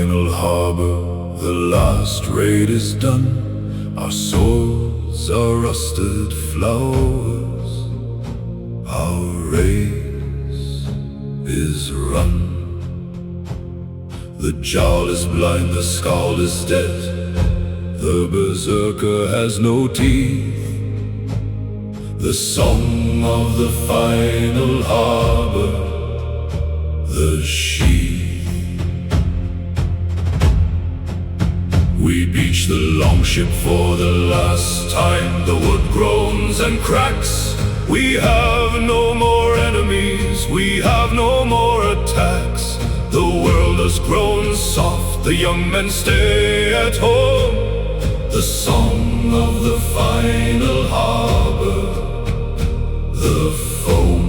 final harbor, the last raid is done. Our swords are rusted flowers. Our race is run. The Jarl is blind, the Skald is dead. The Berserker has no teeth. The song of the final harbor, the sheath. We beach the longship for the last time. The wood groans and cracks. We have no more enemies, we have no more attacks. The world has grown soft, the young men stay at home. The song of the final harbor, the foam.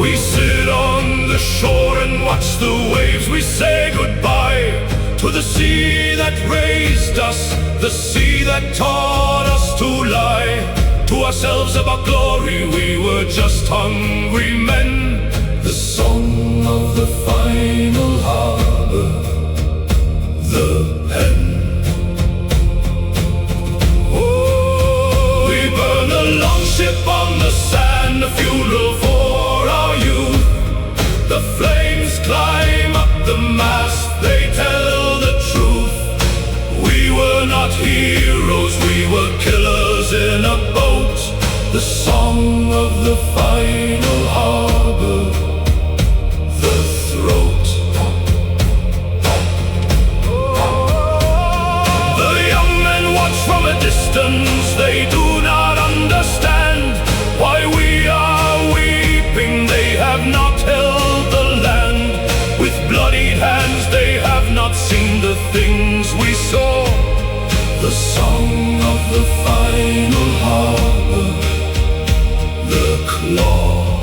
We sit on the shore and watch the waves. We say goodbye to the sea that raised us, the sea that taught us to lie. To ourselves about glory, we were just hungry men. The song of the final harbor, the pen. Oh, we burn a longship on the sand, a funeral for our youth. The flames climb up the mast, they tell the truth. We were not heroes, we were killers in a boat. The song of the final harbor, the throat. The young men watch from a distance, they do not understand why we are weeping. They have not held the land with bloodied hands, they have not seen the things we saw. The song of the final harbor, the claw.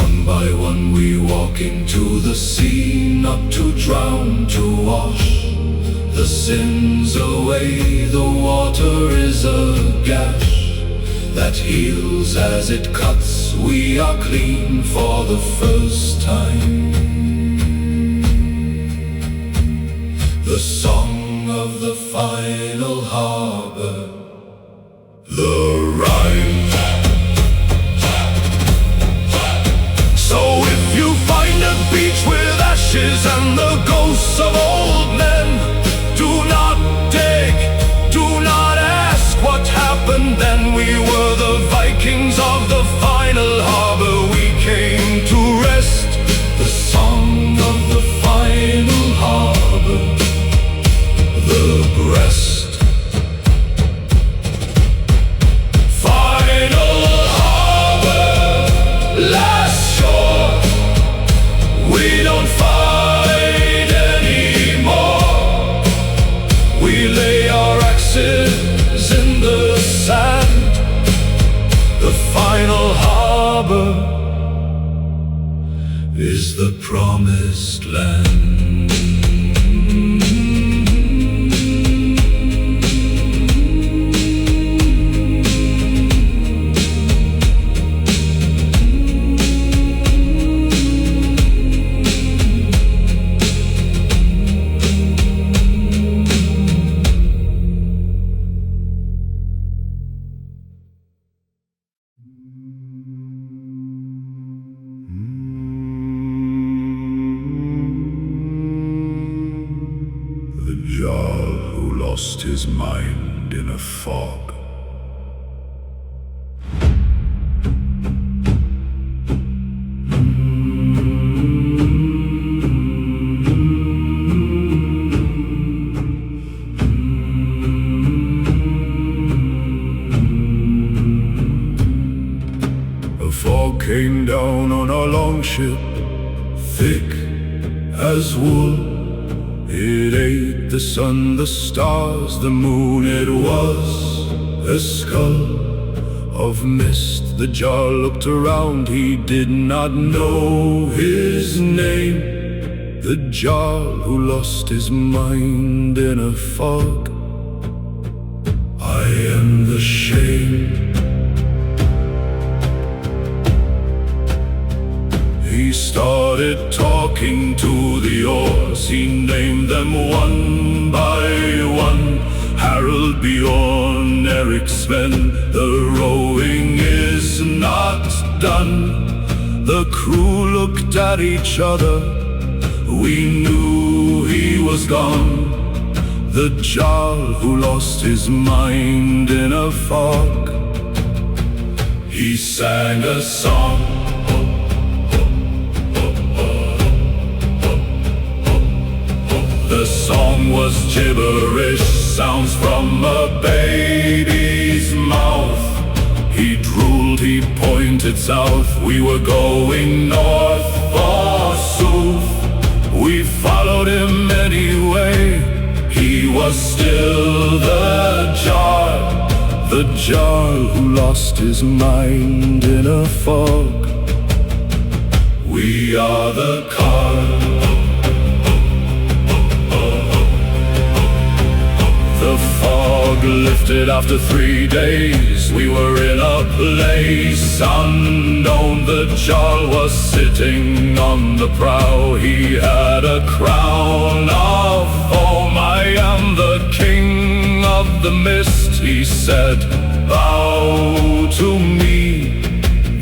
One by one we walk into the sea, not to drown, to wash the sins away. The water is a gash that heals as it cuts. We are clean for the first time. The song of the final harbor, the rhyme. So if you find a beach with ashes and the ghosts of old men, do not dig, do not ask what happened then. We were the Vikings of the final harbor, we came to rest. The song of the final harbor, the breast. Final harbor, last shore. We don't fight anymore. We lay our axes in the sand. The final harbor is the promised land. The Jarl who lost his mind in a fog. A fog came down on our longship, thick as wool. It ate the sun, the stars, the moon. It was a skull of mist. The Jarl looked around, he did not know his name. The Jarl who lost his mind in a fog. I am the shame. he started talking to the oars. He named them one by one: Harald, Bjorn, Eric, Sven. The rowing is not done. The crew looked at each other. We knew he was gone. The Jarl who lost his mind in a fog. He sang a song. The song was gibberish, sounds from a baby's mouth. He drooled, he pointed south. We were going north, forsooth. We followed him anyway. He was still the Jarl who lost his mind in a fog. We are the Carl. The fog lifted after 3 days. We were in a place unknown. The Jarl was sitting on the prow. He had a crown of foam. I am the king of the mist, he said. Bow to me.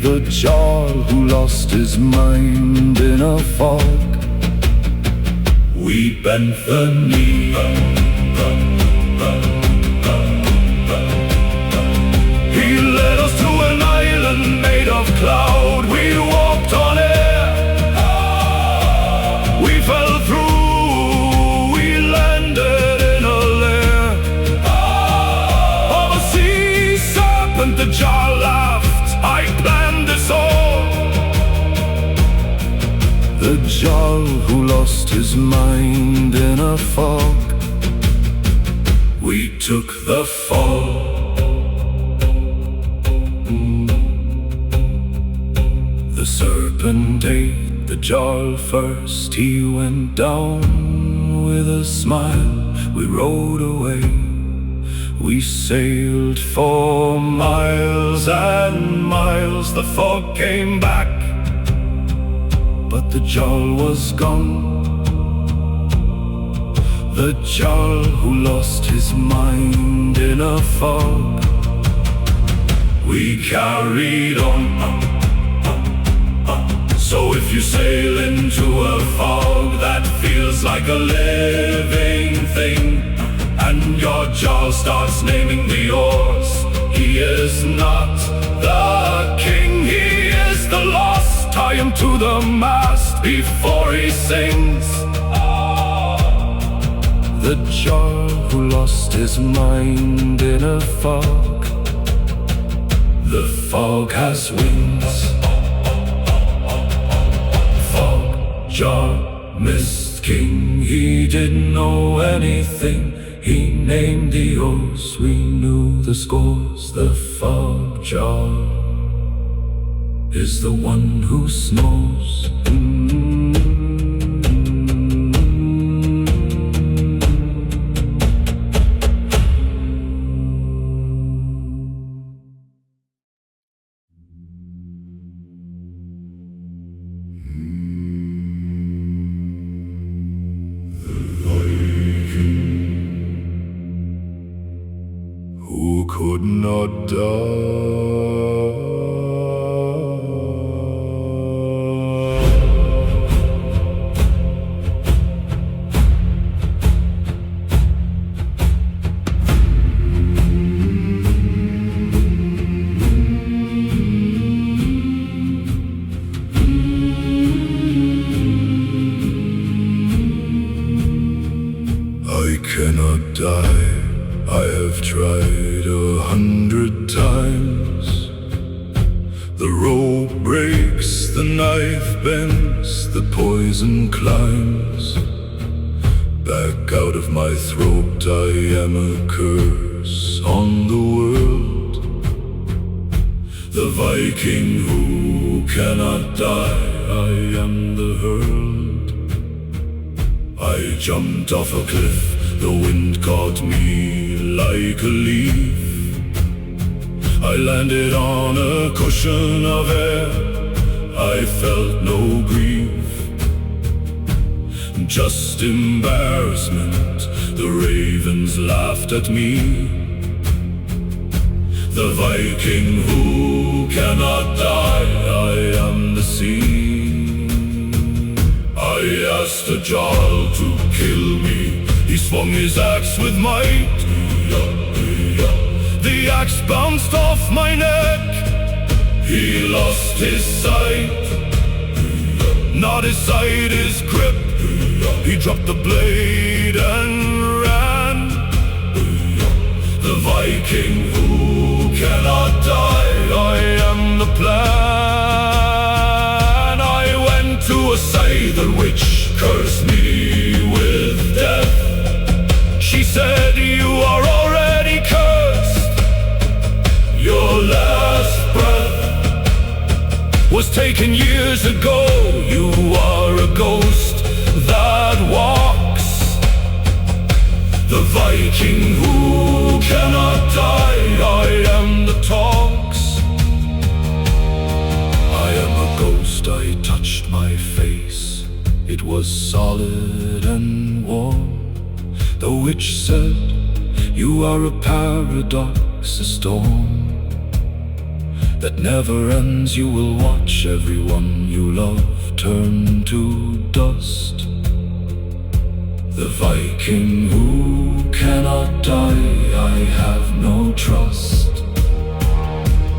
The Jarl who lost his mind in a fog. We bent the knee. He led us to an island made of cloud. We walked on air. We fell through. We landed in a lair of a sea serpent. The Jarl laughed. I planned this all. The Jarl who lost his mind in a fog. We took the fall. The serpent ate the Jarl first. He went down with a smile. We rode away. We sailed for miles and miles. The fog came back, but the Jarl was gone. The Jarl who lost his mind in a fog. We carried on. So if you sail into a fog that feels like a living thing, and your Jarl starts naming the oars, he is not the king, he is the lost. Tie him to the mast before he sings. The Jarl who lost his mind in a fog. The fog has wings. Fog, Jarl, Mist King. He didn't know anything. He named the oars. We knew the scores. The fog Jarl is the one who snores. Who could not die. I cannot die. I have tried 100 times. The rope breaks, the knife bends, the poison climbs. Back out of my throat, I am a curse on the world. The Viking who cannot die, I am the hurled. I jumped off a cliff, the wind caught me like a leaf. I landed on a cushion of air. I felt no grief, just embarrassment. The ravens laughed at me. The Viking who cannot die, I am the sea. I asked a jarl to kill me. He swung his axe with might. The axe bounced off my neck. He lost his sight, not his sight, his grip. He dropped the blade and ran. The Viking who cannot die, I am the plan. I went to a Scyther witch, cursed me with death. She said, you are already cursed. Your last breath was taken years ago. You are a ghost that walks. The Viking who cannot die, I am the talks. I am a ghost, I touched my face. It was solid and warm. The witch said, you are a paradox, a storm that never ends. You will watch everyone you love turn to dust. The Viking who cannot die, I have no trust.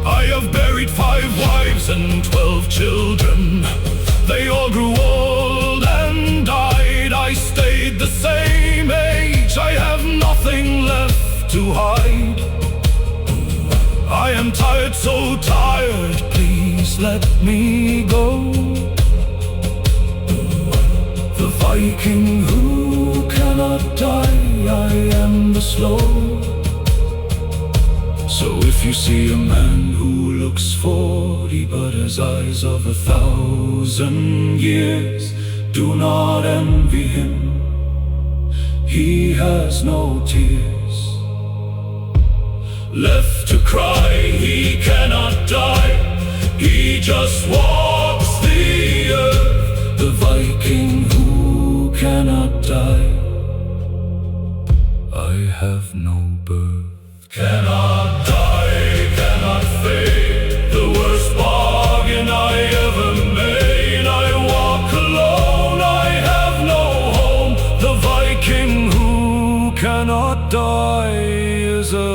I have buried 5 wives and 12 children. They all grew old and died. I stayed the same age. I have nothing left to hide. I am tired, so tired, please let me go. The Viking who cannot die, I am the slow. So if you see a man who looks 40 but has eyes of 1,000 years, do not envy him, he has no tears left to cry. He cannot die, he just walks the earth. The Viking who cannot die, I have no birth. Cannot die, cannot fade, the worst bargain I ever made. I walk alone, I have no home. The Viking who cannot die is a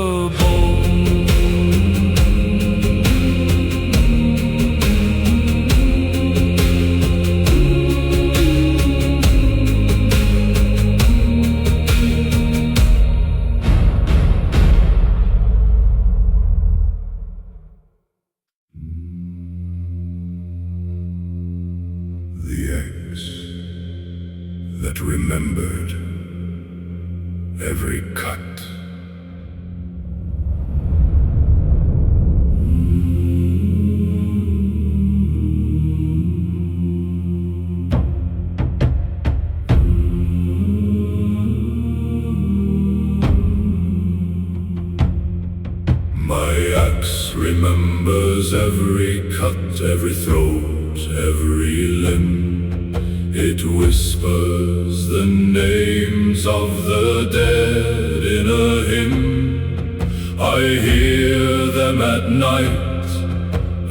that remembered every cut. My axe remembers every cut, every throat, every limb. It whispers the names of the dead in a hymn. I hear them at night,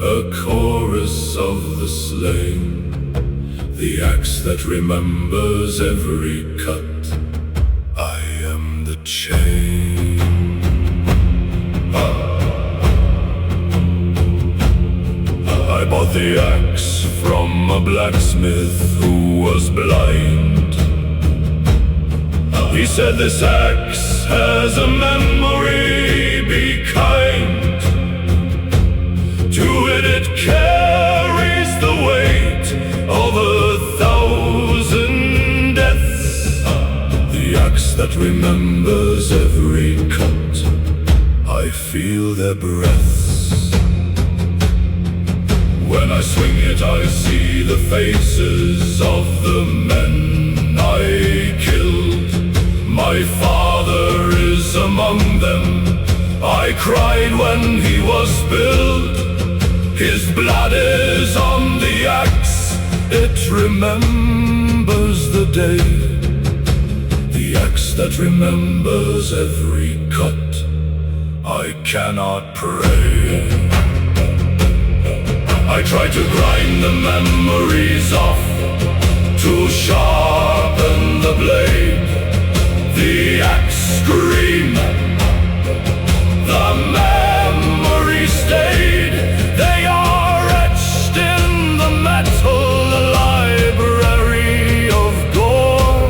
a chorus of the slain. The axe that remembers every cut, I am the chain. I bought the axe from a blacksmith who was blind. He said, this axe has a memory, be kind to it. It carries the weight of 1,000 deaths. The axe that remembers every cut, I feel their breaths. When I swing it, I see the faces of the men I killed. My father is among them. I cried when he was spilled. His blood is on the axe, it remembers the day. The axe that remembers every cut. I cannot pray. I try to grind the memories off, to sharpen the blade. The axe scream, the memories stayed. They are etched in the metal library of gore.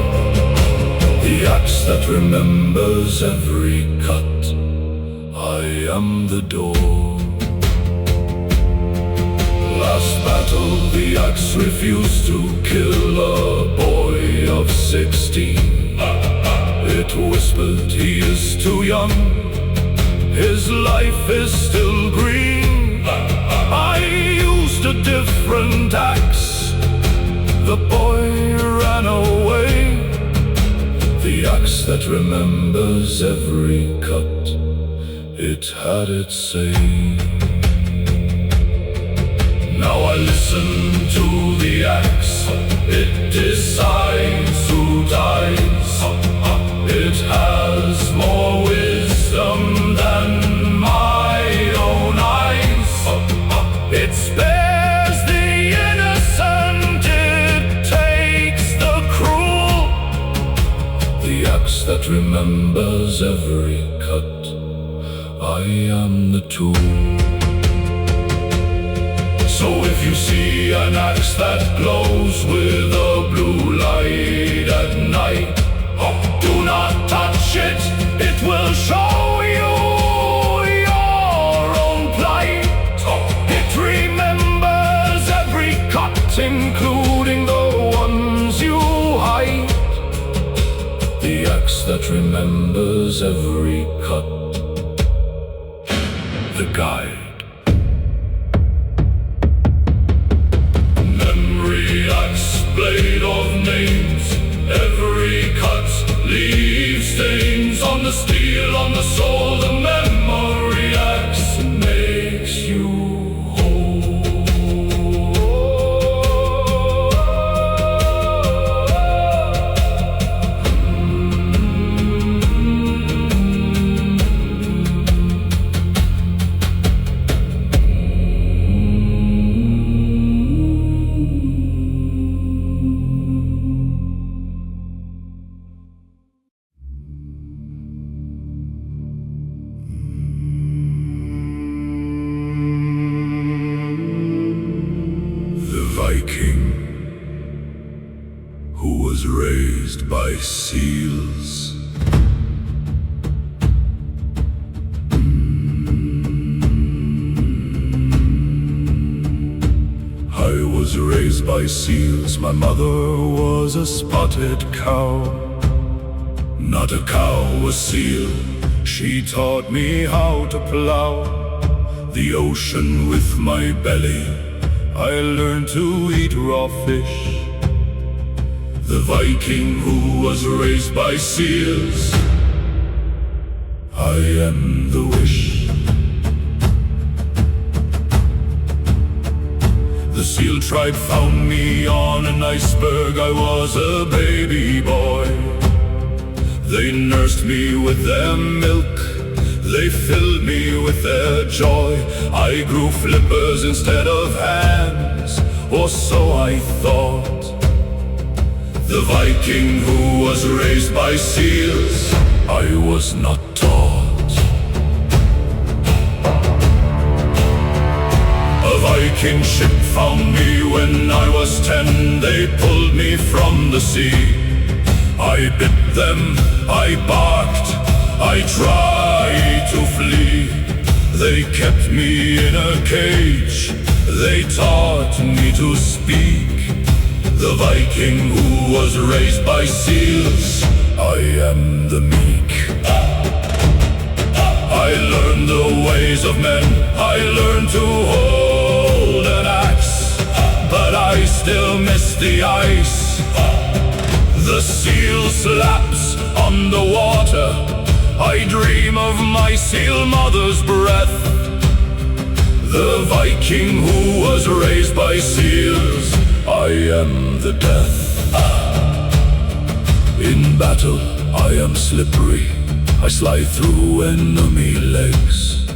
The axe that remembers every cut. I am the door. Last battle, the axe refused to kill a boy of 16. It whispered, he is too young, his life is still green. I used a different axe, the boy ran away. The axe that remembers every cut, it had its say. Now I listen to the axe, it decides who dies. It has more wisdom than my own eyes. It spares the innocent, it takes the cruel. The axe that remembers every cut. I am the tool. So if you see an axe that glows with a blue light at night, do not touch it, it will show you your own plight. It remembers every cut, including the ones you hide. The axe that remembers every cut. The guide. Memory axe, blade of names. Every cut leaves stains on the steel, on the soul. The memory axe makes you whole. Viking, who was raised by seals. I was raised by seals. My mother was a spotted cow. Not a cow, a seal. She taught me how to plow the ocean with my belly. I learned to eat raw fish. The Viking who was raised by seals. I am the wish. The seal tribe found me on an iceberg. I was a baby boy. They nursed me with their milk. They filled me with their joy. I grew flippers instead of hands, or so I thought. The Viking who was raised by seals, I was not taught. A Viking ship found me when I was 10. They pulled me from the sea. I bit them, I barked, I tried to flee. They kept me in a cage. They taught me to speak. The Viking who was raised by seals, I am the meek. I learned the ways of men. I learned to hold an axe, but I still miss the ice. The seal slaps on the water. I dream of my seal mother's breath. The Viking who was raised by seals. I am the death. In battle I am slippery. I slide through enemy legs.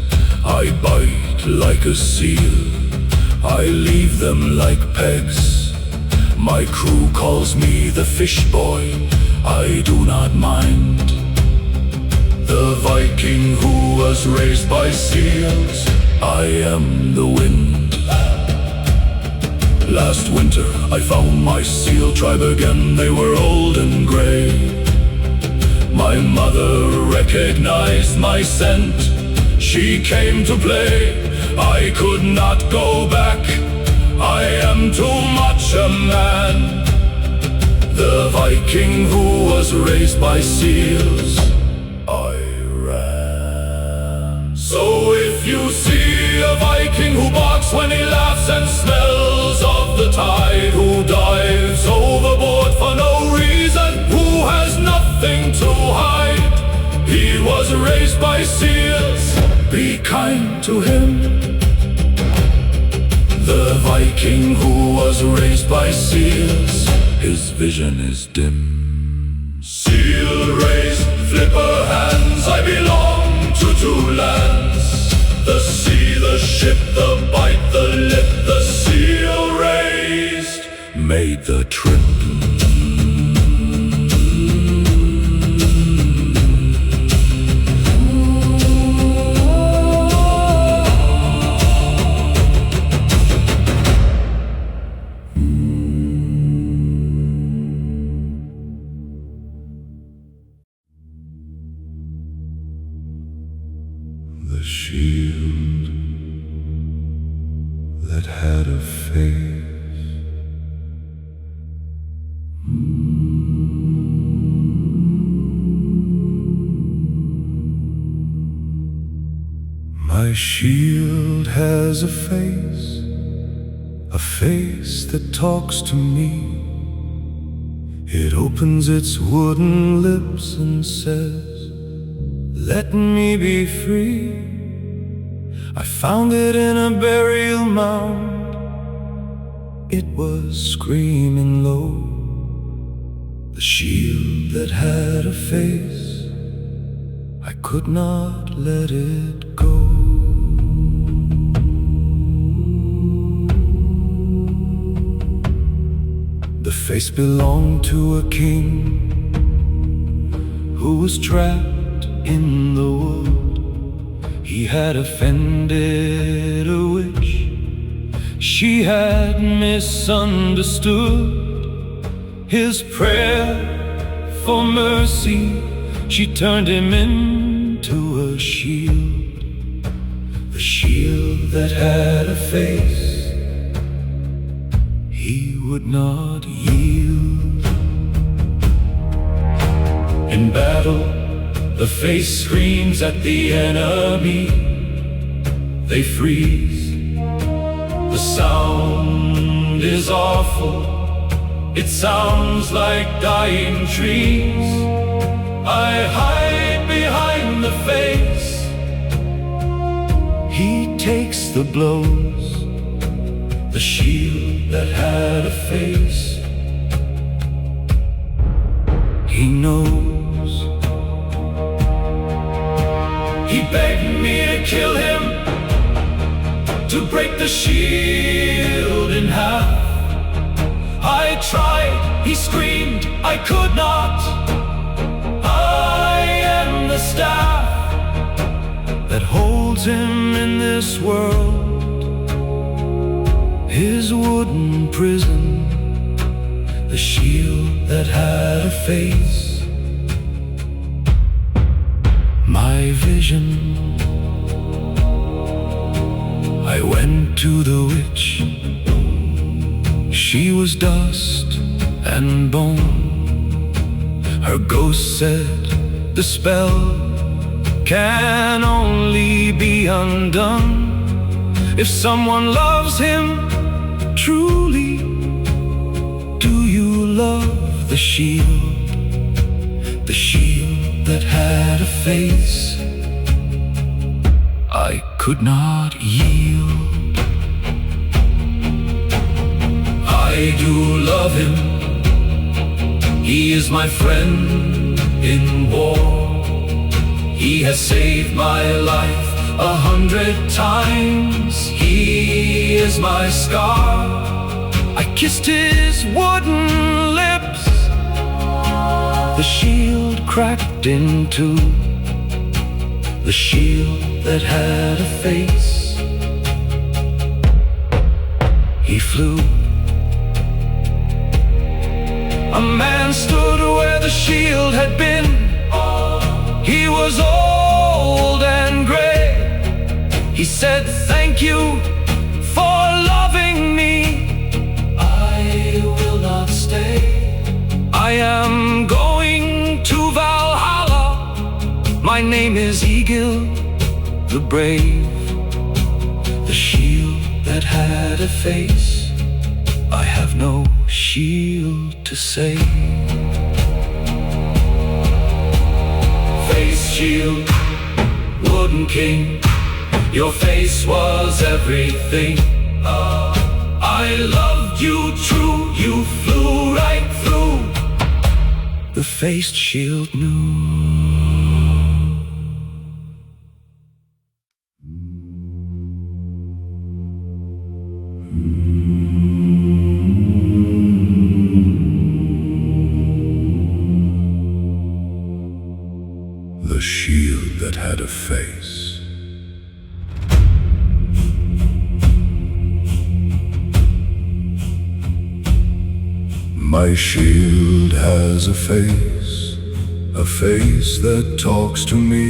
I bite like a seal. I leave them like pegs. My crew calls me the fish boy. I do not mind. The Viking who was raised by seals. I am the wind. Last winter I found my seal tribe again. They were old and gray. My mother recognized my scent. She came to play. I could not go back. I am too much a man. The Viking who was raised by seals. I ran. So if you see a Viking who barks when he laughs and smells of the tide, who dives overboard for no reason, who has nothing to hide, he was raised by seals. Be kind to him. The Viking who was raised by seals, his vision is dim. Seal raised, flipper hands, I belong to two lands. The sea, the ship, the bite, the lip, the seal raised, made the trip. The shield that had a face. My shield has a face that talks to me. It opens its wooden lips and says, "Let me be free." I found it in a burial mound. It was screaming low. The shield that had a face, I could not let it go. The face belonged to a king who was trapped in the wood. He had offended a witch. She had misunderstood his prayer for mercy. She turned him into a shield. The shield that had a face, he would not yield. In battle, the face screams at the enemy. They freeze. The sound is awful. It sounds like dying trees. I hide behind the face. He takes the blows. The shield that had a face, he knows. He begged me to kill him, to break the shield in half. I tried, he screamed, I could not. I am the staff that holds him in this world, his wooden prison, the shield that had a face. My vision, I went to the witch. She was dust and bone. Her ghost said the spell can only be undone if someone loves him truly. Do you love the shield that had a face? I could not yield. I do love him, he is my friend in war. He has saved my life 100 times, he is my scar. I kissed his wooden lips, the shield cracked in two, the shield that had a face. He flew. A man stood where the shield had been. He was old and gray. He said, "Thank you for loving me. I will not stay. I am going to Valhalla. My name is Egil the Brave." The shield that had a face, I have no shield to save. Face shield, wooden king, your face was everything. I loved you true, you flew right through. The faced shield knew. The shield that had a face. My shield has a face that talks to me.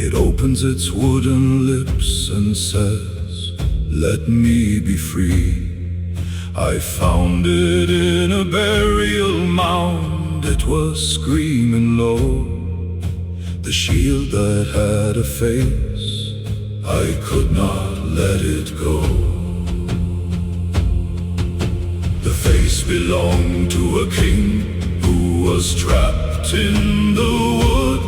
It opens its wooden lips and says, "Let me be free." I found it in a burial mound, it was screaming low. The shield that had a face, I could not let it go. The face belonged to a king who was trapped in the wood.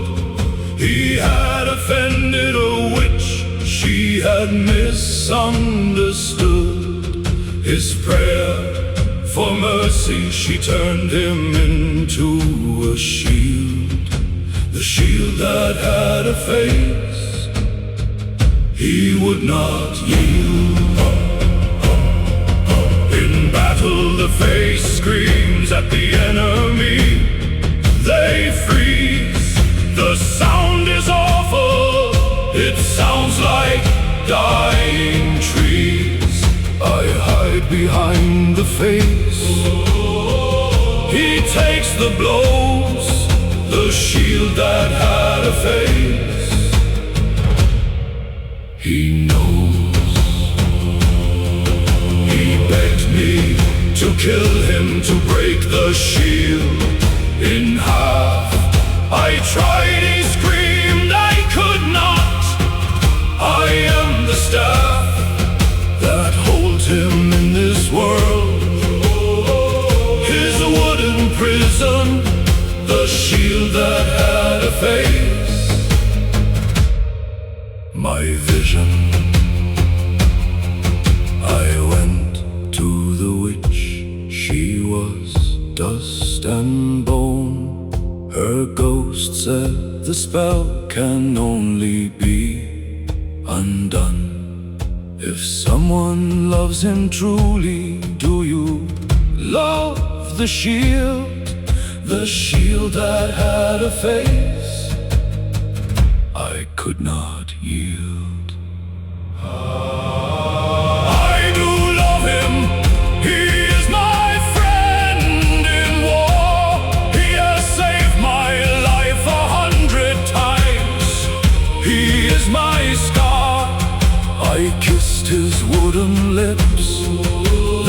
He had offended a witch, she had misunderstood his prayer for mercy. She turned him into a shield, the shield that had a face. He would not yield. In battle the face screams at the enemy. They freeze. The sound is awful. It sounds like dying trees. I hide behind the face. He takes the blows, the shield that had a face. He knows. He begged me to kill him, to break the shield in half. I tried, he screamed, I could not. I am the staff that holds him in this world. His wooden prison, the shield that had a face. My vision. I went to the witch, she was dust and bone. Her ghost said the spell can only be undone if someone loves him truly. Do you love the shield that had a face? I could not yield. I do love him, he is my friend in war. He has saved my life 100 times, he is my scar. I kissed his wooden lips,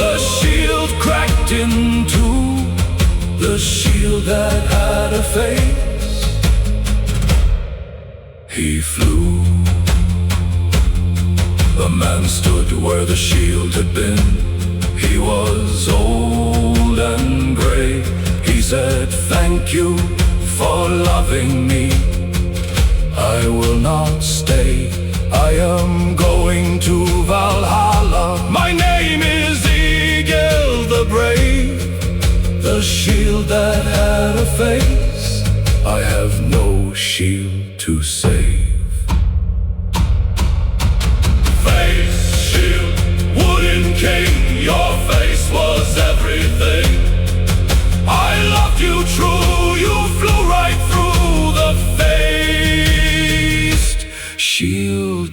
the shield cracked in two, the shield that had a face. He flew. The man stood where the shield had been. He was old and gray. He said, "Thank you for loving me. I will not stay. I am going to Valhalla. My name is Egil the Brave, the shield that had a face. I have no shield to save. Face, shield, wooden king, your face was everything. I loved you true, you flew right through the face. Shield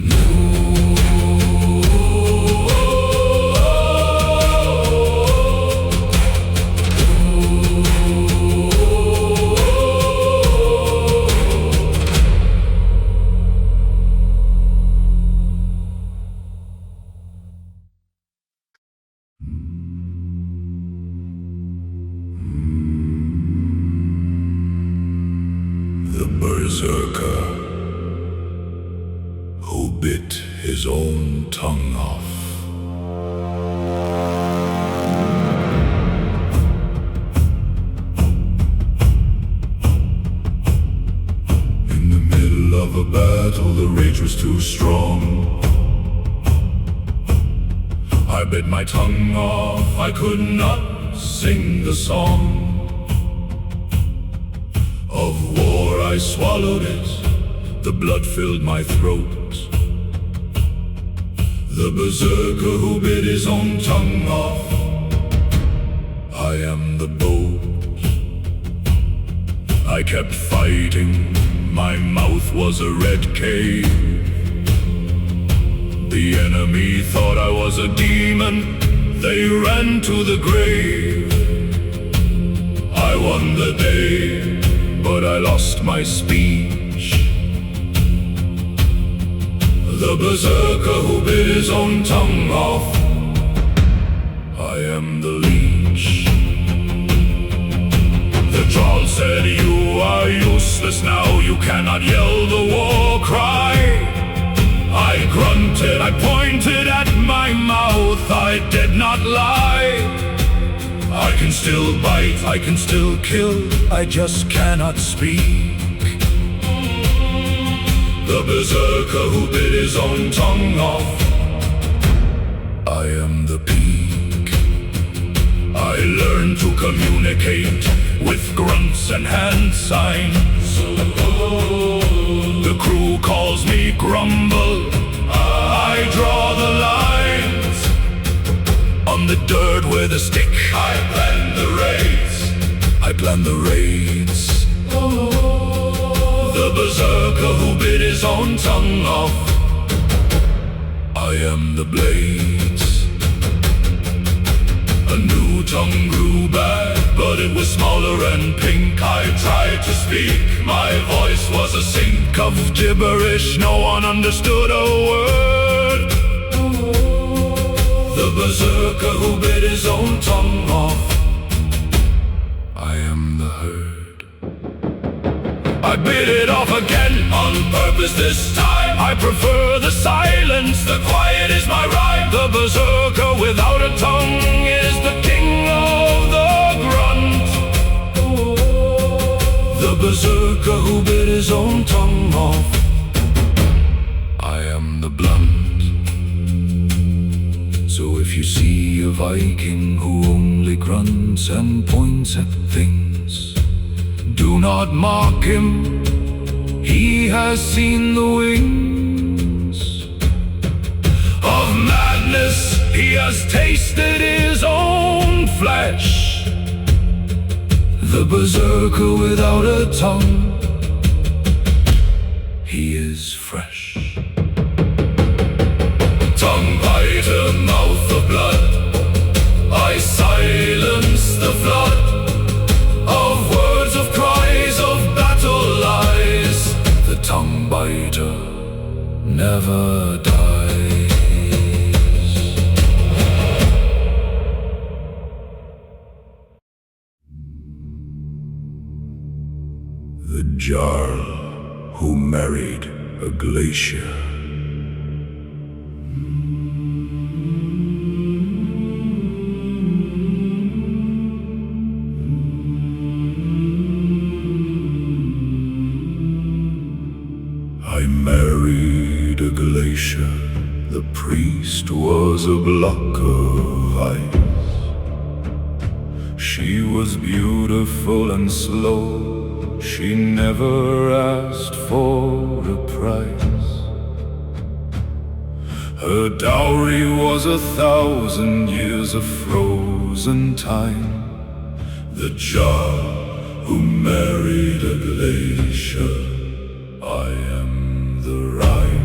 the berserker who bit his own tongue off. In the middle of a battle, the rage was too strong. I bit my tongue off, I could not sing the song. Of war I swallowed it, the blood filled my throat. The berserker who bit his own tongue off. I am the boat. I kept fighting, my mouth was a red cave. The enemy thought I was a demon, they ran to the grave. I won the day, but I lost my speech. The berserker who bit his own tongue off. I am the leech. The troll said, you are useless now, you cannot yell the war cry. I grunted, I pointed at my mouth, I did not lie. I can still bite, I can still kill, I just cannot speak. The berserker who bit his own tongue off. I am the peak. I learned to communicate with grunts and hand signs. The crew calls me Grumble. I draw the lines on the dirt with a stick. I plan the raids. I plan the raids. The berserker who bit his own tongue off. I am the blades. A new tongue grew back, but it was smaller and pink. I tried to speak, my voice was a sink of gibberish, no one understood a word. The berserker who bit his own tongue off. I am the herd. I bit it off again, on purpose this time. I prefer the silence, the quiet is my rhyme. The berserker without a tongue is the king of the grunt. The berserker who bit his own tongue off. I am the blunt. So if you see a Viking who only grunts and points at things, do not mock him, he has seen the wings of madness, he has tasted his own flesh. The berserker without a tongue, he is fresh. Tongue biter, mouth of blood, I silence the flood of words, of cries, of battle lies. The tongue biter never dies. The Jarl who married a glacier. I married a glacier. a block of ice. She was beautiful and slow. She never asked for a price. Her dowry was 1,000 years of frozen time. The child who married a glacier. I am the rhyme.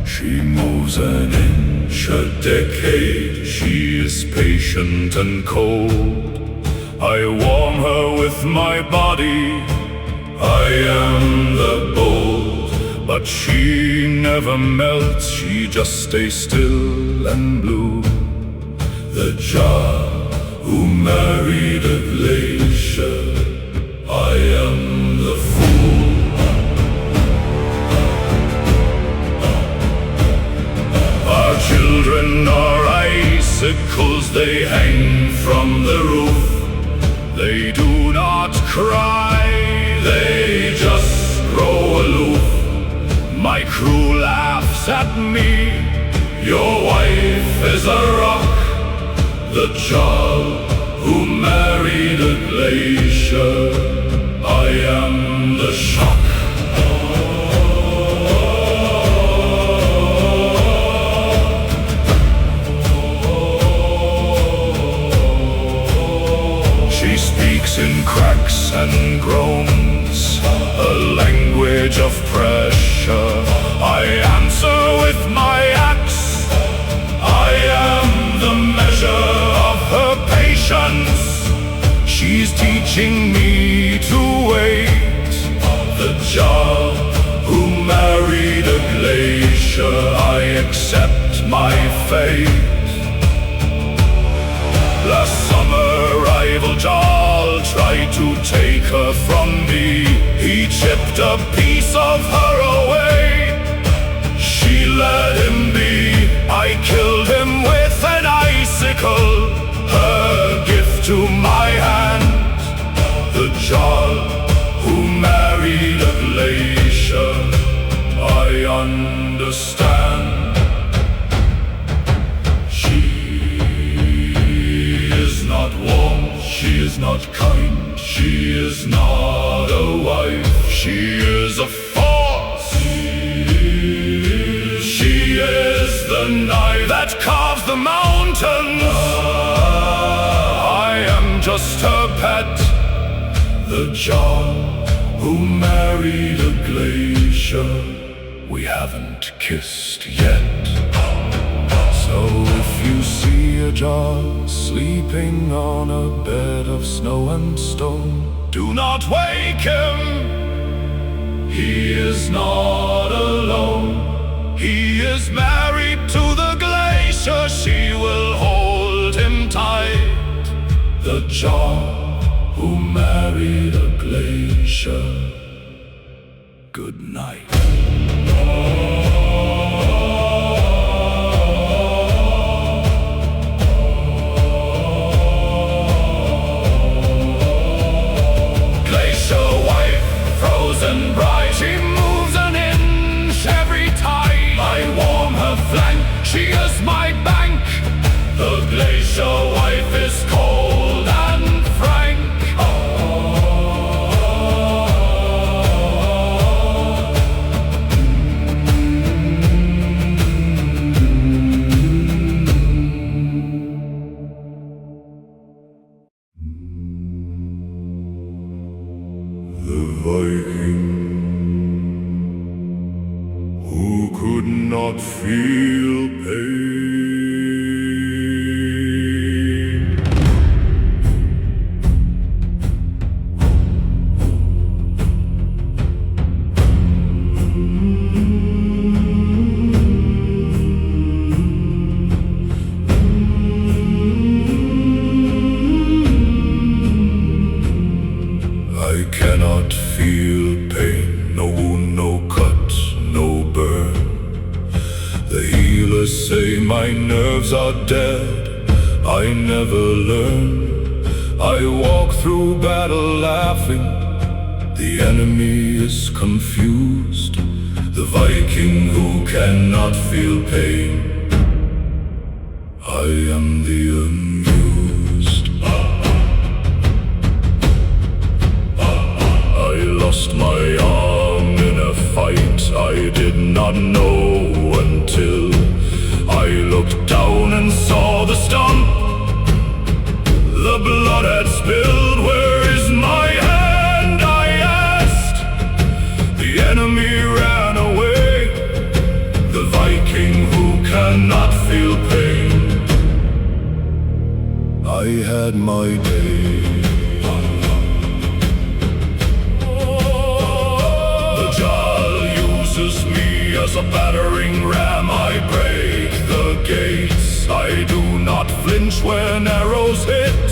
She moves an inch a decade. She is patient and cold. I warm her with my body. I am the bold. But she never melts. She just stays still and blue. The child who married a glacier. I am the fool. Our children are icicles. They hang from the roof. They do not cry. They just grow aloof. My crew laughs at me. Your wife is a rock. The child who married a glacier. I am the shock. She speaks in cracks and groans, a language of pressure. I answer with my axe. I am the measure of her patience. She's teaching me to wait. The child who married a glacier. I accept my fate. Last summer rival Jarl tried to take her from me. He chipped a piece of her away. She let him be. I killed him with an icicle. Her gift to my hand. The child who married a glacier. I understand. She is not warm. She is not kind. She is not a wife. She is a force. She is the knife that carves the mountains. I am just her pet. The child who married a glacier. We haven't kissed yet. So if you see a jar sleeping on a bed of snow and stone, do not wake him. He is not alone. He is married to the glacier. She will hold him tight. The child who married a glacier. Good night. Glacier wife, frozen bride. She moves an inch every time. I warm her flank. She is my bank. The glacier wife is cold and frank. The Viking who could not feel pain. I cannot feel pain, no wound, no cut, no burn. The healers say my nerves are dead. I never learn. I walk through battle laughing. The enemy is confused. the Viking who cannot feel pain. I am the amused. I lost my arm in a fight. I did not know until I looked down and saw the stump. The blood had spilled. Where is my hand? I asked. The enemy ran away, the Viking who cannot feel pain. I had my day. The Jarl uses me as a battering ram. I break the gates. I do not flinch when arrows hit.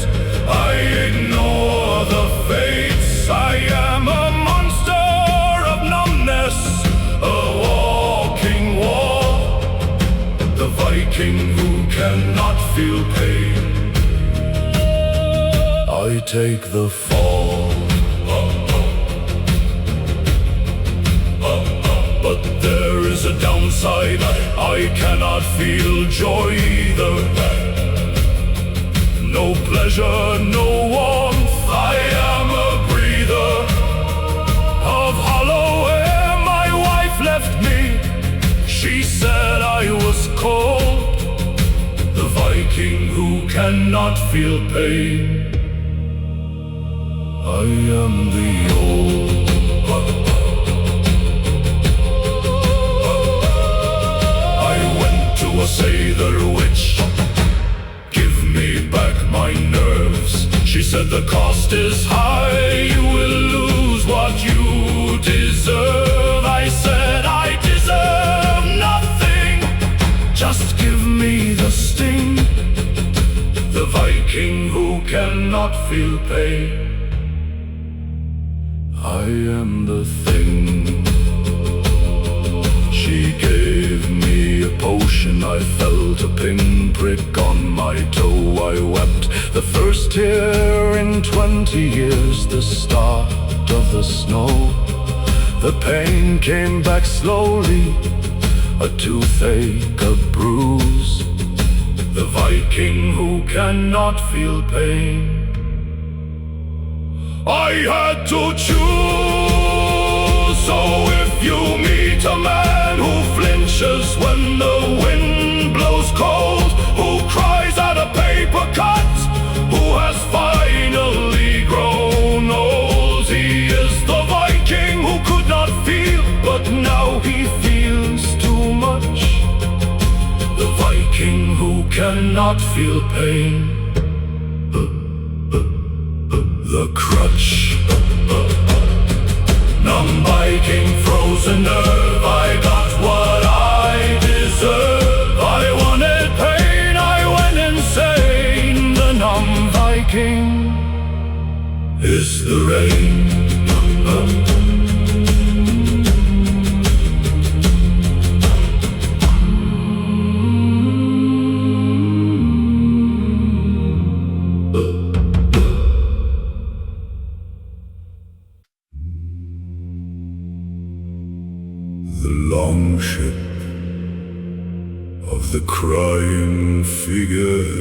I ignore the fates. I am a monster of numbness, a walking wall, the Viking who cannot feel pain. I take the fall, but there is a downside. I cannot feel joy either. No pleasure, no warmth. I am a breather of hollow air. My wife left me. She said I was cold, the Viking who cannot feel pain. I am the old. I went to a Sather witch. Give me back my nerves. She said the cost is high. You will lose what you deserve. I said I deserve nothing. Just give me the sting, the Viking who cannot feel pain. I am the thing. She gave me a potion. I felt a pinprick on my toe. I wept the first tear in 20 years, the start of the snow. The pain came back slowly, a toothache, a bruise, the Viking who cannot feel pain. I had to choose. So if you meet a man who flinches when the wind blows cold, who cries at a paper cut, who has finally grown old, he is the Viking who could not feel, but now he feels too much, the Viking who cannot feel pain. The crutch, numb Viking, frozen nerve. I got what I deserve. I wanted pain, I went insane. The numb Viking is the rain. The long ship of the crying figure.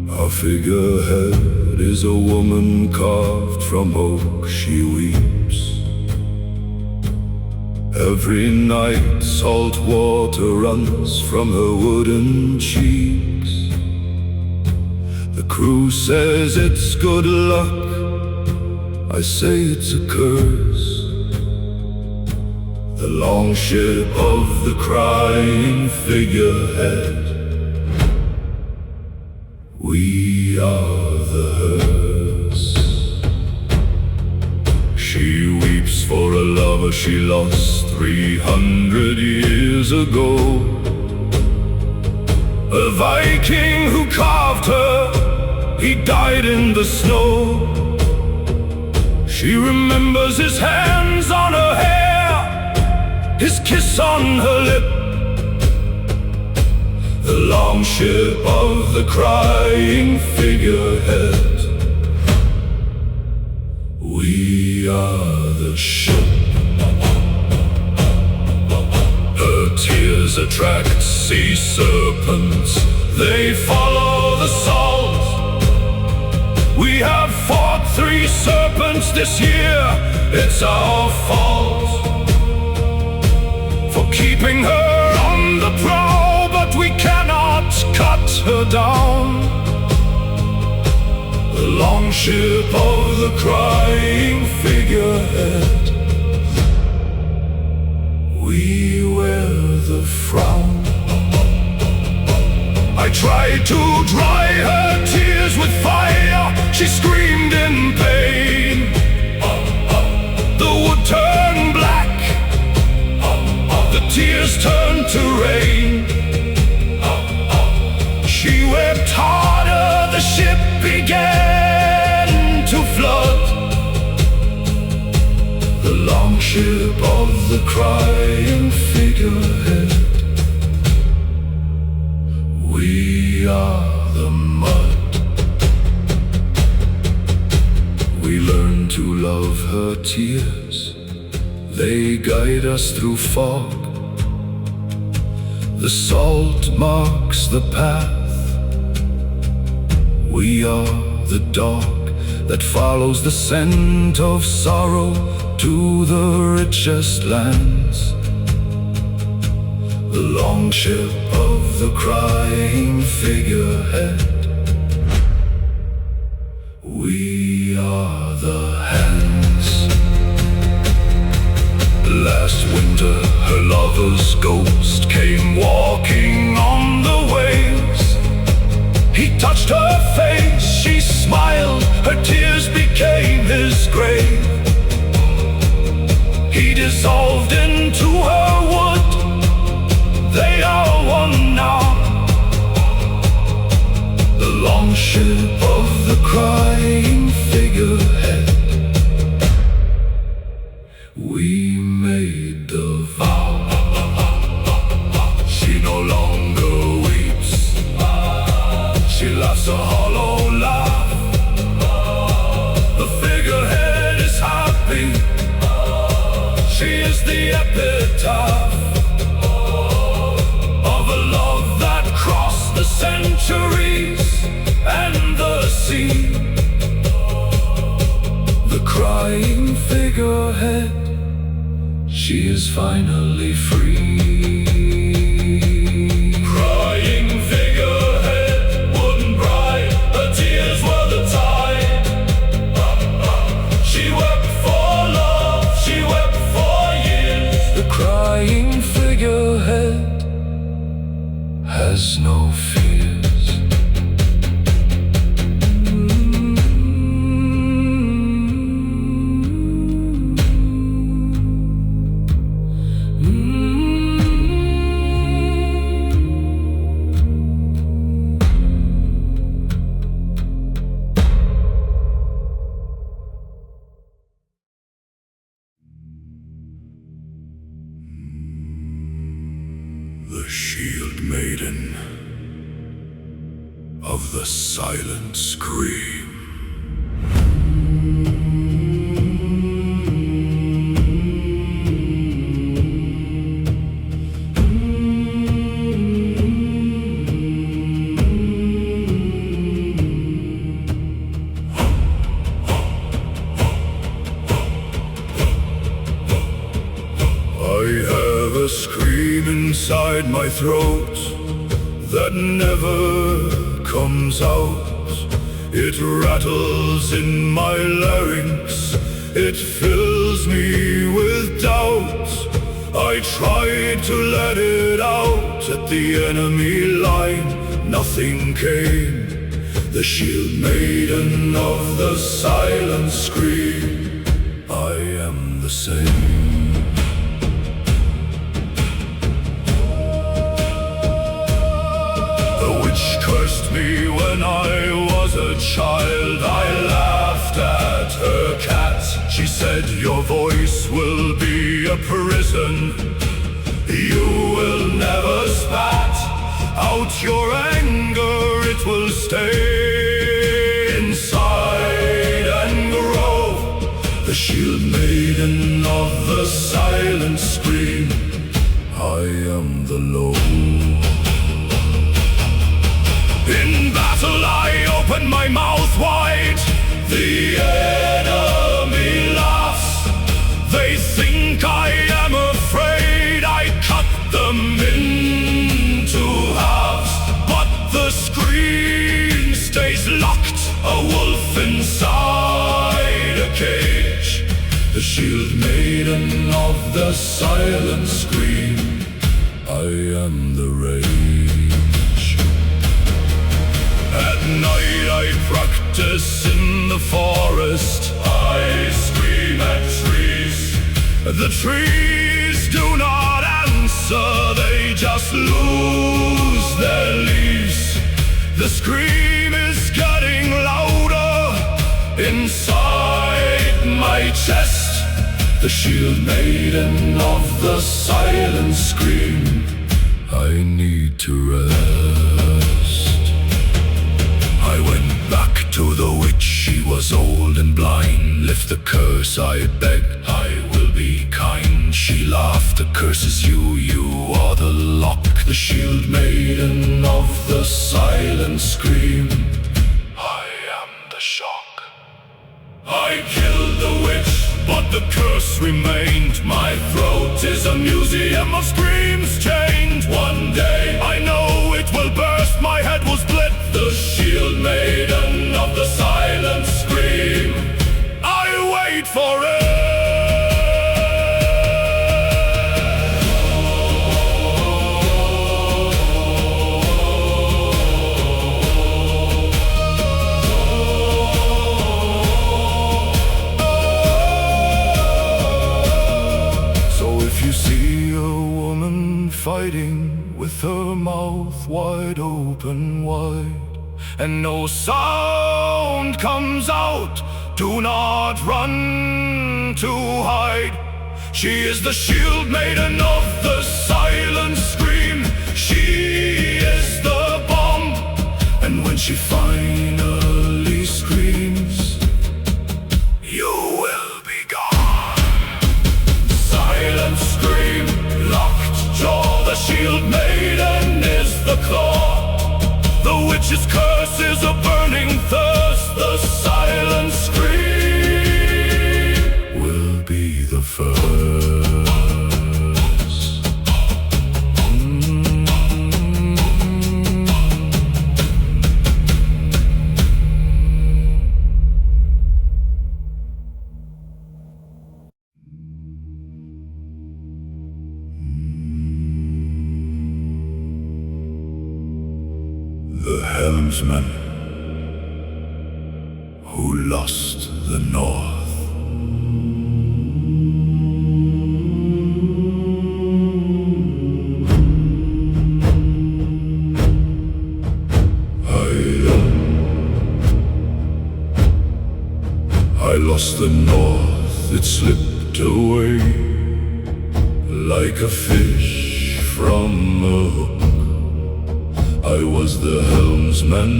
Our figurehead is a woman carved from oak. She weeps every night. Salt water runs from her wooden cheeks. The crew says it's good luck. I say it's a curse. The long ship of the crying figurehead. We are the hearse. She weeps for a lover she lost 300 years ago. A Viking who carved her, he died in the snow. She remembers his hands on her hair, his kiss on her lip. The long ship of the crying figurehead. We are the ship. Her tears attract sea serpents, they follow the salt. We have fought 3 serpents this year, it's our fault. For keeping her on the prow, but we cannot cut her down. The long ship of the crying figurehead. We wear the frown. I tried to dry her tears with fire. She screamed in pain. The wood turned black, the tears turned to rain. She wept harder, the ship began to flood. The long ship of the crying figurehead. We are the mud. We learn to love her tears, they guide us through fog. The salt marks the path. We are the dog that follows the scent of sorrow to the richest lands. The long ship of the crying figurehead. We are the hands. Last winter her lover's ghost came walking on the waves. He touched her face, she smiled, her tears became his grave. He dissolved into her wood, they are one now. The long ship of the crying figurehead. We made a vow. She no longer weeps, she laughs a hollow laugh. The figurehead is happy, she is the epitaph of a love that crossed the centuries and the sea. The crying figurehead, she is finally free. Crying figurehead, wooden bride, her tears were the tide. She wept for love, she wept for years. The crying figurehead has no fears. The shield maiden of the silent scream. I have a scream inside my throat that never comes out. It rattles in my larynx, it fills me with doubt. I tried to let it out at the enemy line, nothing came. The shield maiden of the silent scream. I am the same. me when I was a child. I laughed at her cat. She said, your voice will be a prison. You will never spat out your anger. It will stay inside and grow. The shield maiden of the silent scream, I am the Lord. In battle I open my mouth wide. The enemy laughs. They think I am afraid. I cut them into halves, but the scream stays locked. A wolf inside a cage. The shield maiden of the silent scream, I am the rage. At night I practice in the forest. I scream at trees. The trees do not answer, they just lose their leaves. The scream is getting louder inside my chest. The shield maiden of the silent scream, I need to rest. I went back to the witch, she was old and blind. Lift the curse, I beg, I will be kind. She laughed, the curse is you, you are the lock. The shield maiden of the silent scream, I am the shock. I killed the witch, but the curse remained. My throat is a museum of screams chained. One day I know it will burst, my head will split. The shield maiden of the silent scream, I wait for it. Fighting with her mouth wide open wide, and no sound comes out, do not run to hide. She is the shield maiden of the silent scream. She is the bomb, and when she finally screams, you will be gone. Silent scream, locked jaw. The shield maiden is the claw. The witch's curse is a burning thirst. The silent scream will be the first. The helmsman who lost the North. I lost the North, it slipped away like a fish from a hook. I was the helmsman.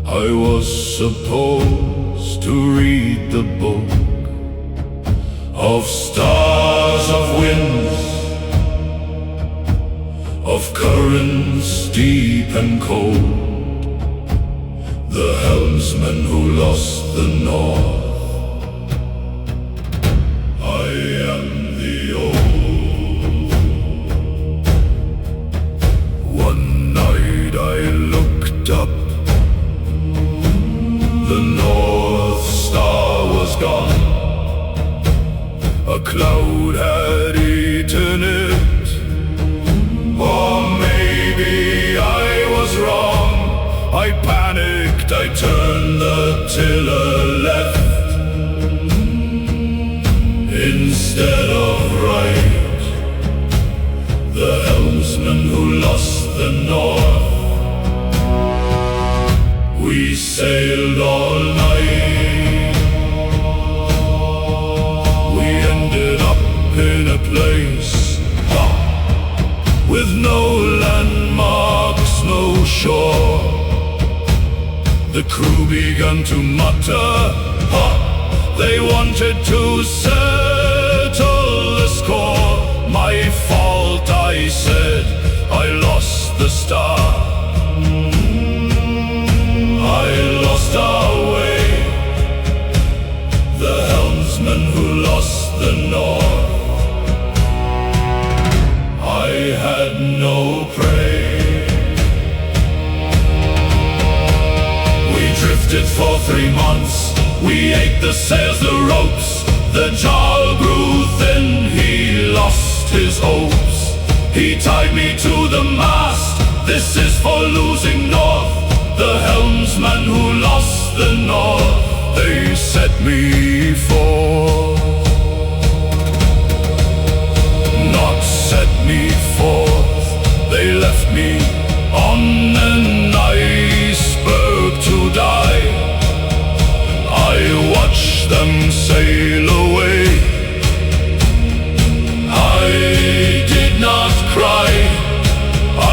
I was supposed to read the book of stars, of winds, of currents deep and cold. The helmsman who lost the North. I am the old. One night I looked up. The North Star was gone. A cloud had eaten it. Or maybe I was wrong. I panicked, I turned the tiller left instead of right. The helmsman who lost the North, We sailed all night. We ended up in a place with no landmarks, no shore. The crew began to mutter, they wanted to settle the score. My fault, I said, I lost the star. I lost our way, the helmsman who lost the north. I had no prey. We drifted for 3 months. We ate the sails, the ropes. The jar grew thin, he lost his hopes. He tied me to the mast. This is for losing north. The helmsman who lost the north. They set me forth, not set me forth. They left me on an iceberg to die. I watched them sail away. I did not cry,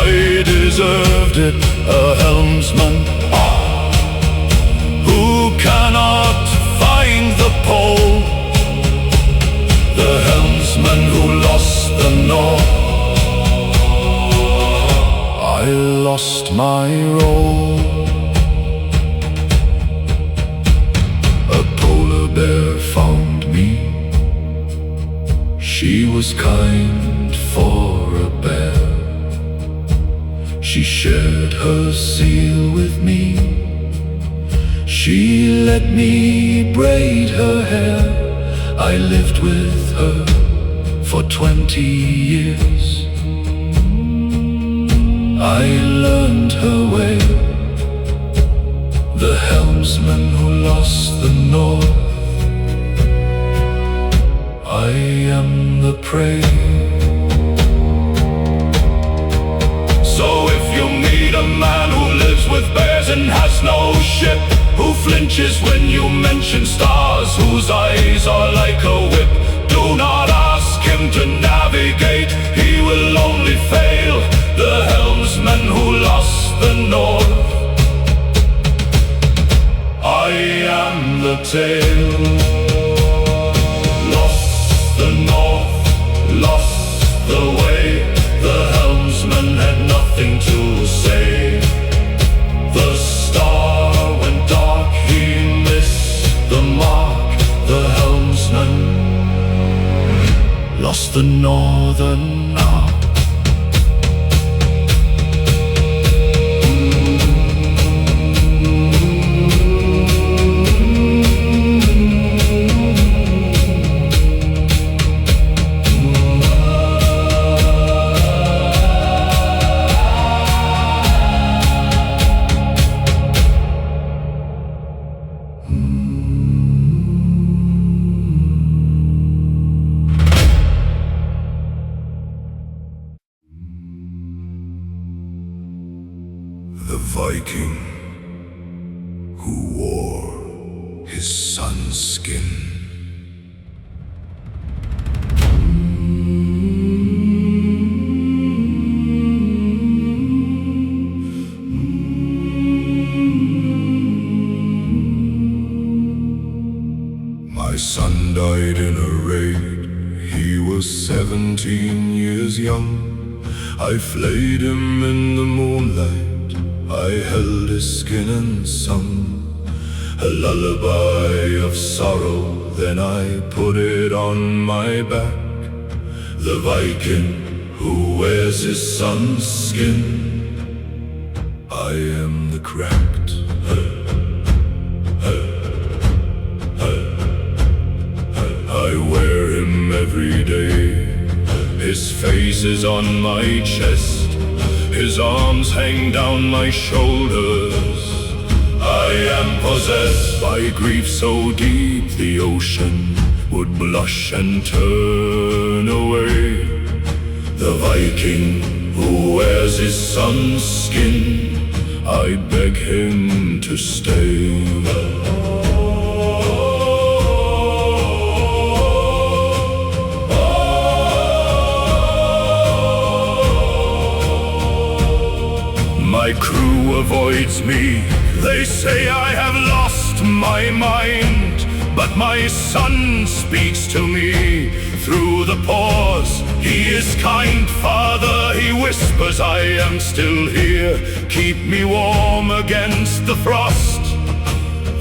I deserved it. A helmsman who cannot find the pole. The helmsman who lost the north. I lost my role. A polar bear found me. She was kind for a bear. She shared her seal with me. She let me braid her hair. I lived with her for 20 years. I learned her way. The helmsman who lost the north. I am the prey. So if you meet a man who lives with bears and has no ship, who flinches when you mention stars, whose eyes are like a whip, do not ask him to navigate, he will only fail. The helmsman who lost the north. I am the tale. Lost the north, lost the way. The helmsman had nothing to say. The star went dark, he missed the mark. The helmsman lost the northern arm. The Viking who wore his son's skin. My son died in a raid. He was 17 years young. I flayed him in the moonlight. I held his skin and sung a lullaby of sorrow. Then I put it on my back. The Viking who wears his son's skin. I am the cracked. I wear him every day. His face is on my chest. His arms hang down my shoulders. I am possessed by grief so deep the ocean would blush and turn away. The Viking who wears his son's skin. I beg him to stay. My crew avoids me, they say I have lost my mind. But my son speaks to me through the pause. He is kind, Father, he whispers, I am still here. Keep me warm against the frost.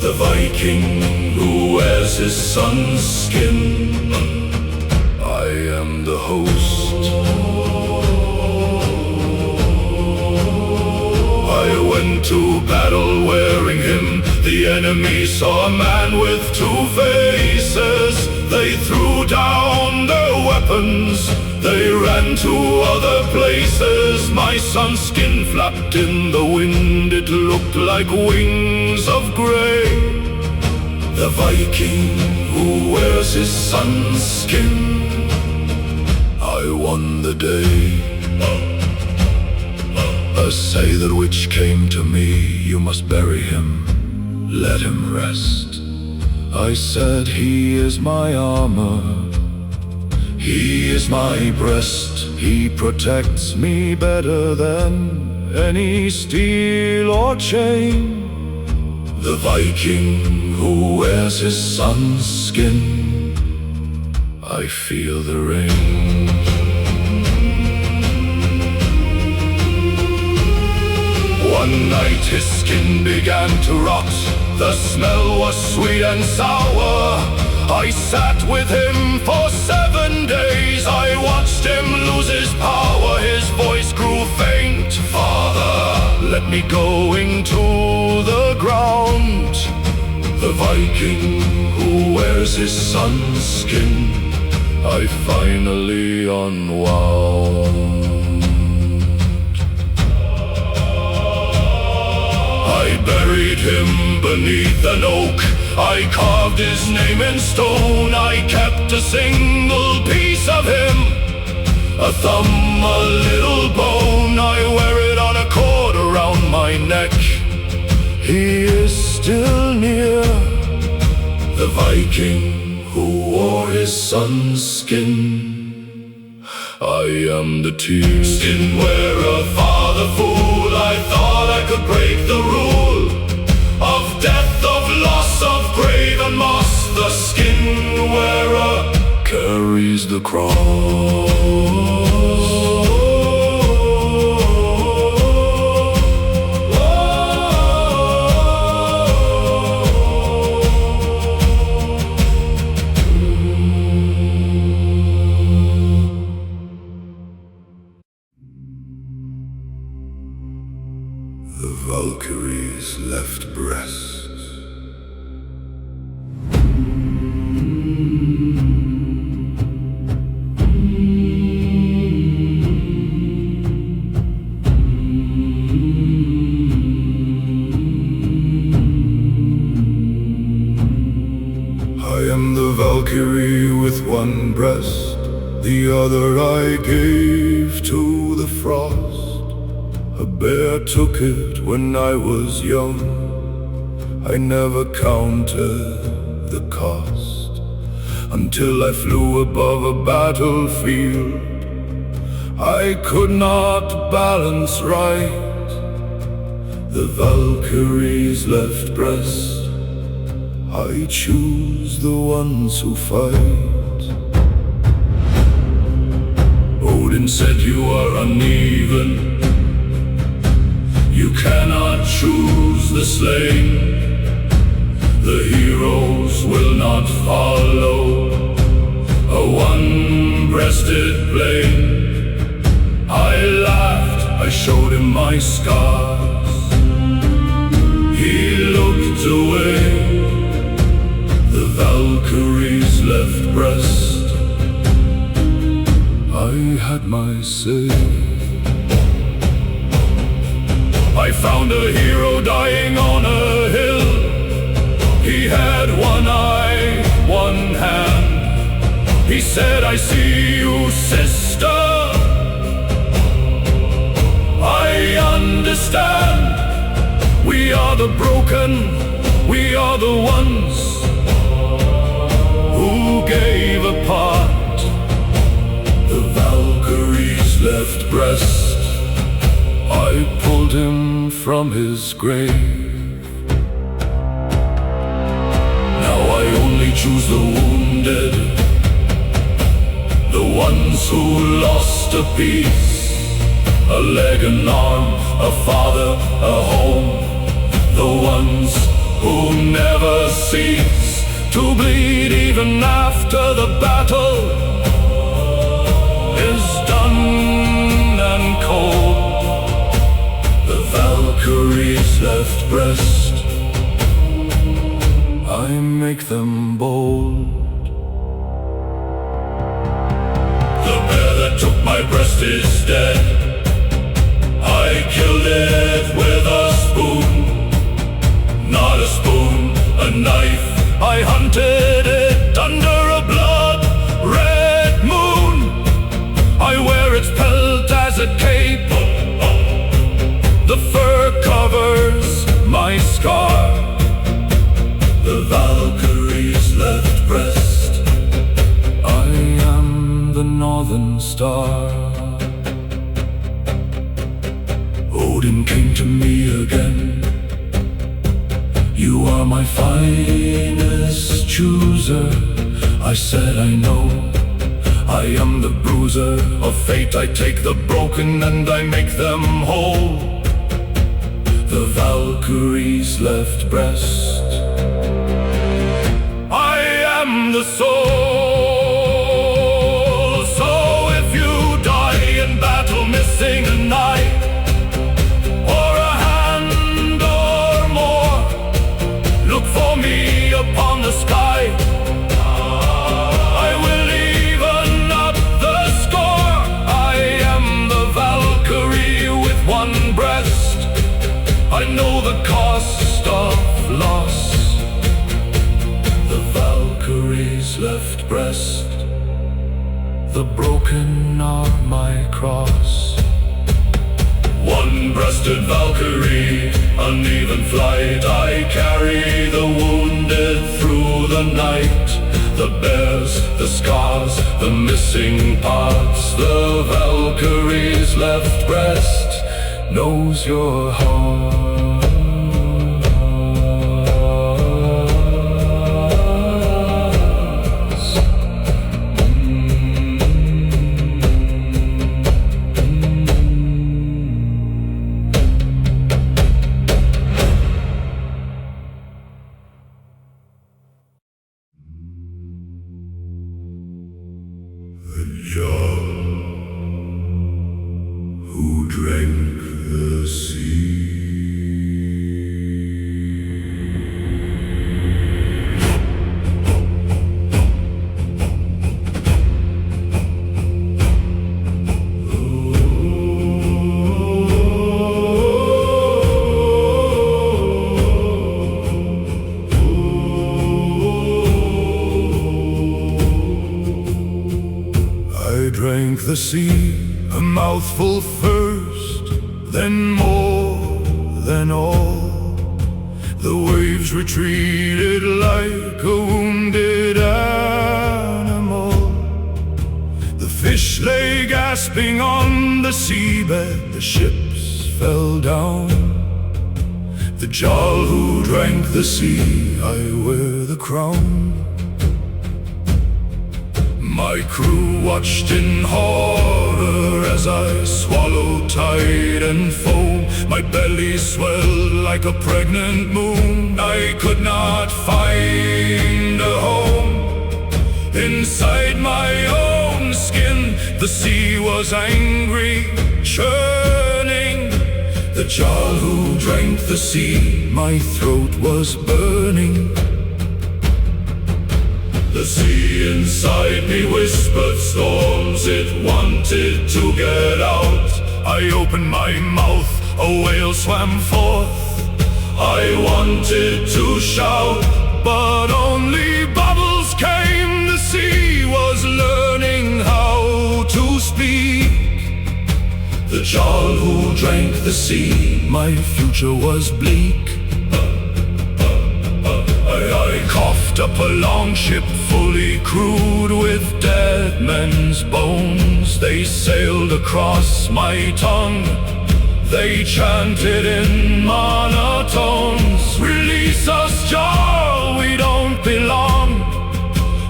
The Viking who wears his son's skin, I am the host. I went to battle wearing him. The enemy saw a man with two faces. They threw down their weapons. They ran to other places. My son's skin flapped in the wind. It looked like wings of gray. The Viking who wears his son's skin, I won the day. Say that which came to me, you must bury him, let him rest. I said he is my armor, he is my breast. He protects me better than any steel or chain. The Viking who wears his son's skin, I feel the rain. One night his skin began to rot. The smell was sweet and sour. I sat with him for 7 days. I watched him lose his power. His voice grew faint. Father, let me go into the ground. The Viking who wears his son's skin, I finally unwound. I buried him beneath an oak. I carved his name in stone. I kept a single piece of him, a thumb, a little bone. I wear it on a cord around my neck. He is still near, the Viking who wore his son's skin. I am the tear. Skin wearer, father fool, I thought I could break the rule of death, of loss, of grave and moss. The skin wearer carries the cross. The Valkyrie's left breast. I am the Valkyrie with one breast, the other I gave to the frost. A bear took it when I was young. I never counted the cost until I flew above a battlefield. I could not balance right. The Valkyrie's left breast, I choose the ones who fight. Odin said you are uneven. You cannot choose the slain. The heroes will not follow a one-breasted plain. I laughed, I showed him my scars. He looked away. The Valkyrie's left breast, I had my say. I found a hero dying on a hill. He had one eye, one hand. He said, I see you, sister. I understand. the broken, we are the ones who gave a part. The Valkyrie's left breast, I pulled him from his grave. Now I only choose the wounded, the ones who lost a piece, a leg, an arm, a father, a home, the ones who never cease to bleed even after the battle is done and cold. The Valkyrie's left breast, I make them bold. The bear that took my breast is dead. I killed it with a spoon, not a spoon, a knife. I hunted it under a blood-red moon. I wear its pelt as a cape. The fur covers my scar. The Valkyrie's left breast, I am the northern star. Odin came to me again. You are my finest chooser. I said I know, I am the bruiser of fate. I take the broken and I make them whole. The Valkyrie's left breast, I am the soul. So if you die in battle missing an eye, for me upon the sky, I will even up the score. I am the Valkyrie with one breast. I know the cost of loss. The Valkyrie's left breast, the broken are my cross. One-breasted Valkyrie, uneven flight, I carry the wounded through the night. The bears, the scars, the missing parts. The Valkyrie's left breast knows your heart. Who drank the sea? I drank the sea, a mouthful first, then more than all. The waves retreated like a wounded animal. The fish lay gasping on the seabed, the ships fell down. The Jarl who drank the sea, I wear the crown. My crew watched in horror as I swallowed tide and foam. My belly swelled like a pregnant moon. I could not find a home. Inside my own skin, the sea was angry, churning. The Jarl who drank the sea, my throat was burning. The sea inside me whispered storms, it wanted to get out. I opened my mouth, a whale swam forth. I wanted to shout, but only bubbles came. The sea was learning how to speak. The Jarl who drank the sea, my future was bleak. picked up a longship fully crewed with dead men's bones. They sailed across my tongue. They chanted in monotones. Release us, Jarl, we don't belong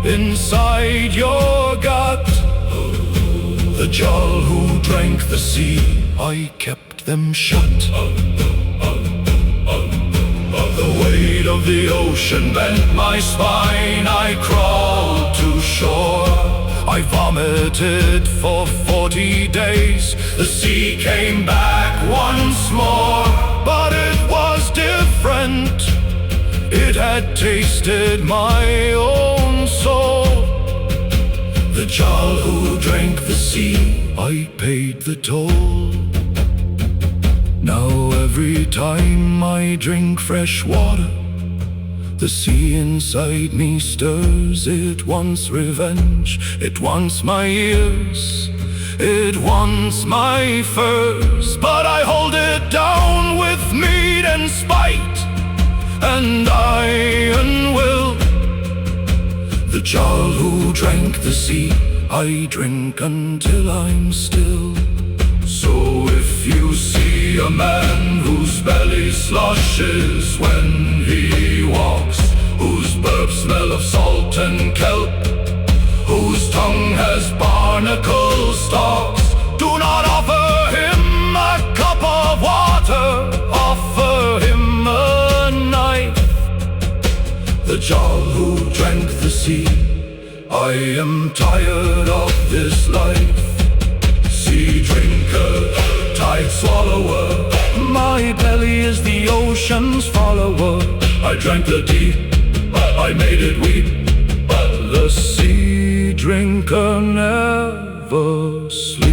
inside your gut. The Jarl who drank the sea, I kept them shut. The weight of the ocean bent my spine. I crawled to shore. I vomited for 40 days. The sea came back once more. But it was different. It had tasted my own soul. The Jarl who drank the sea, I paid the toll. Now every time I drink fresh water, the sea inside me stirs. It wants revenge, it wants my ears, it wants my furs. But I hold it down with mead and spite and iron will. The Jarl who drank the sea, I drink until I'm still. So if you see a man whose belly sloshes when he walks, whose burps smell of salt and kelp, whose tongue has barnacle stalks, do not offer him a cup of water, offer him a knife. The Jarl who drank the sea, I am tired of this life. Sea drinker, tide swallower, my belly is the ocean's follower. I drank the deep, I made it weep, but the sea drinker never sleeps.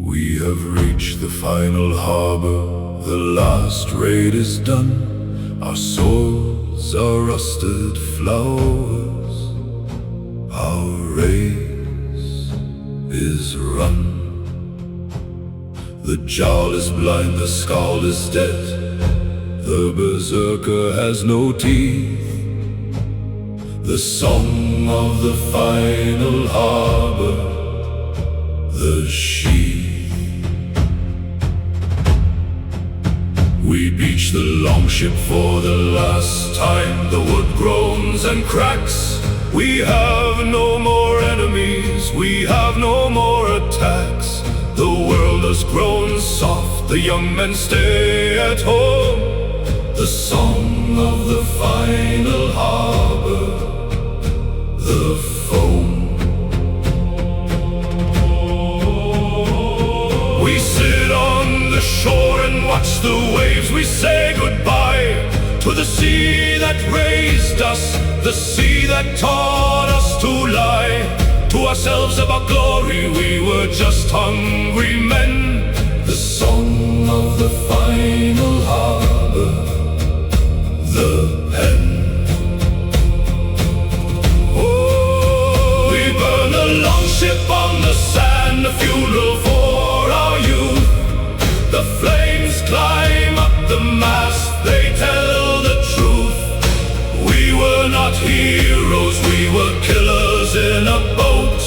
We have reached the final harbor, the last raid is done. Our swords are rusted flowers, our race is run. The Jarl is blind, the Skald is dead, the Berserker has no teeth. The song of the final harbor, the sheath. We beach the longship for the last time. The wood groans and cracks. We have no more enemies, we have no more attacks. The world has grown soft, the young men stay at home. The song of the final harbor, the foam. We sit on the shore and watch the waves. We say goodbye to the sea that raised us, the sea that taught us to lie. To ourselves about glory, we were just hungry men. The song of the final harbor, the pen. Oh, we burn a longship on the sand, a funeral for our youth. The flames climb up the mast, they tell the truth. We were not heroes, we were killers in a boat.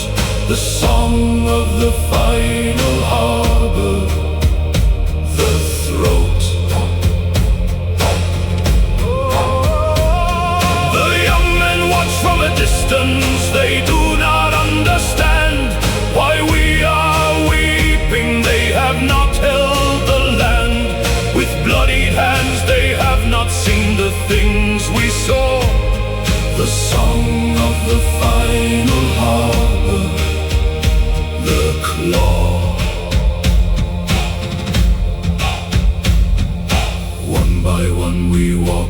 The song of the final harbor, the throat. The young men watch from a distance, they do not understand why we are weeping. They have not held the land with bloodied hands, they have not seen the things we saw. The song of the final harbor,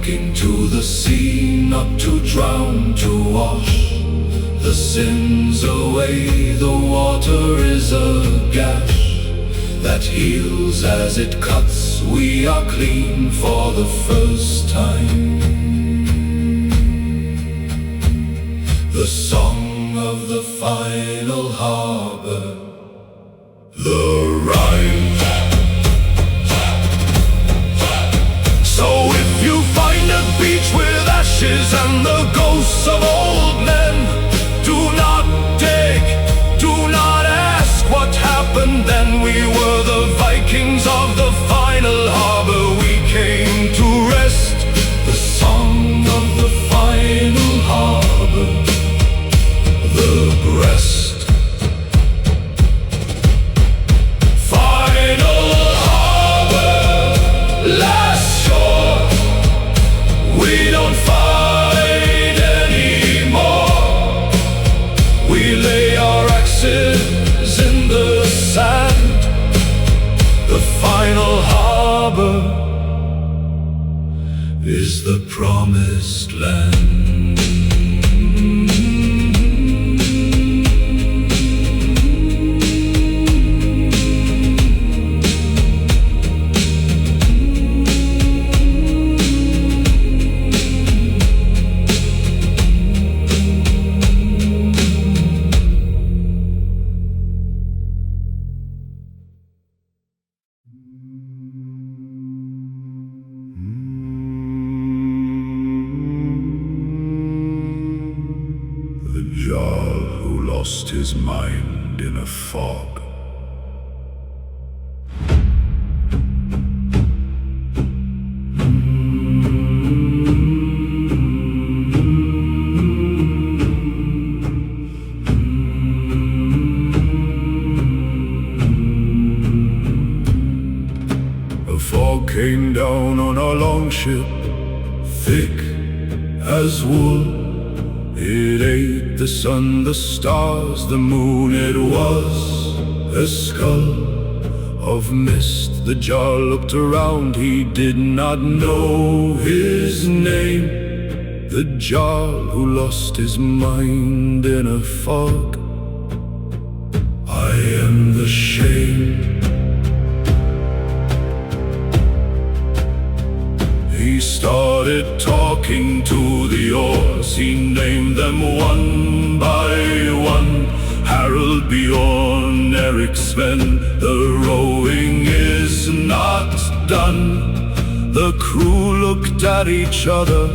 into the sea, not to drown, to wash the sins away. The water is a gash that heals as it cuts. We are clean for the first time. The song of the final harbor, the rhyme. So if you find a beach with ashes and the ghosts of old men, do not dig, do not ask what happened then. We were the Vikings of the final harbor. We came to rest. The song of the final harbor, the breast. Final harbor, last shore. We don't fight anymore. We lay our axes in the sand. The final harbor is the promised land. The Jarl who lost his mind in a fog. A fog came down on our longship, thick as wool. It ate the sun, the stars, the moon. It was a skull of mist. The Jarl looked around, he did not know his name. The Jarl who lost his mind in a fog. I am the shame. He started talking to the oars. He named them one by one. Harold, Bjorn, Eric, Sven. The rowing is not done. The crew looked at each other.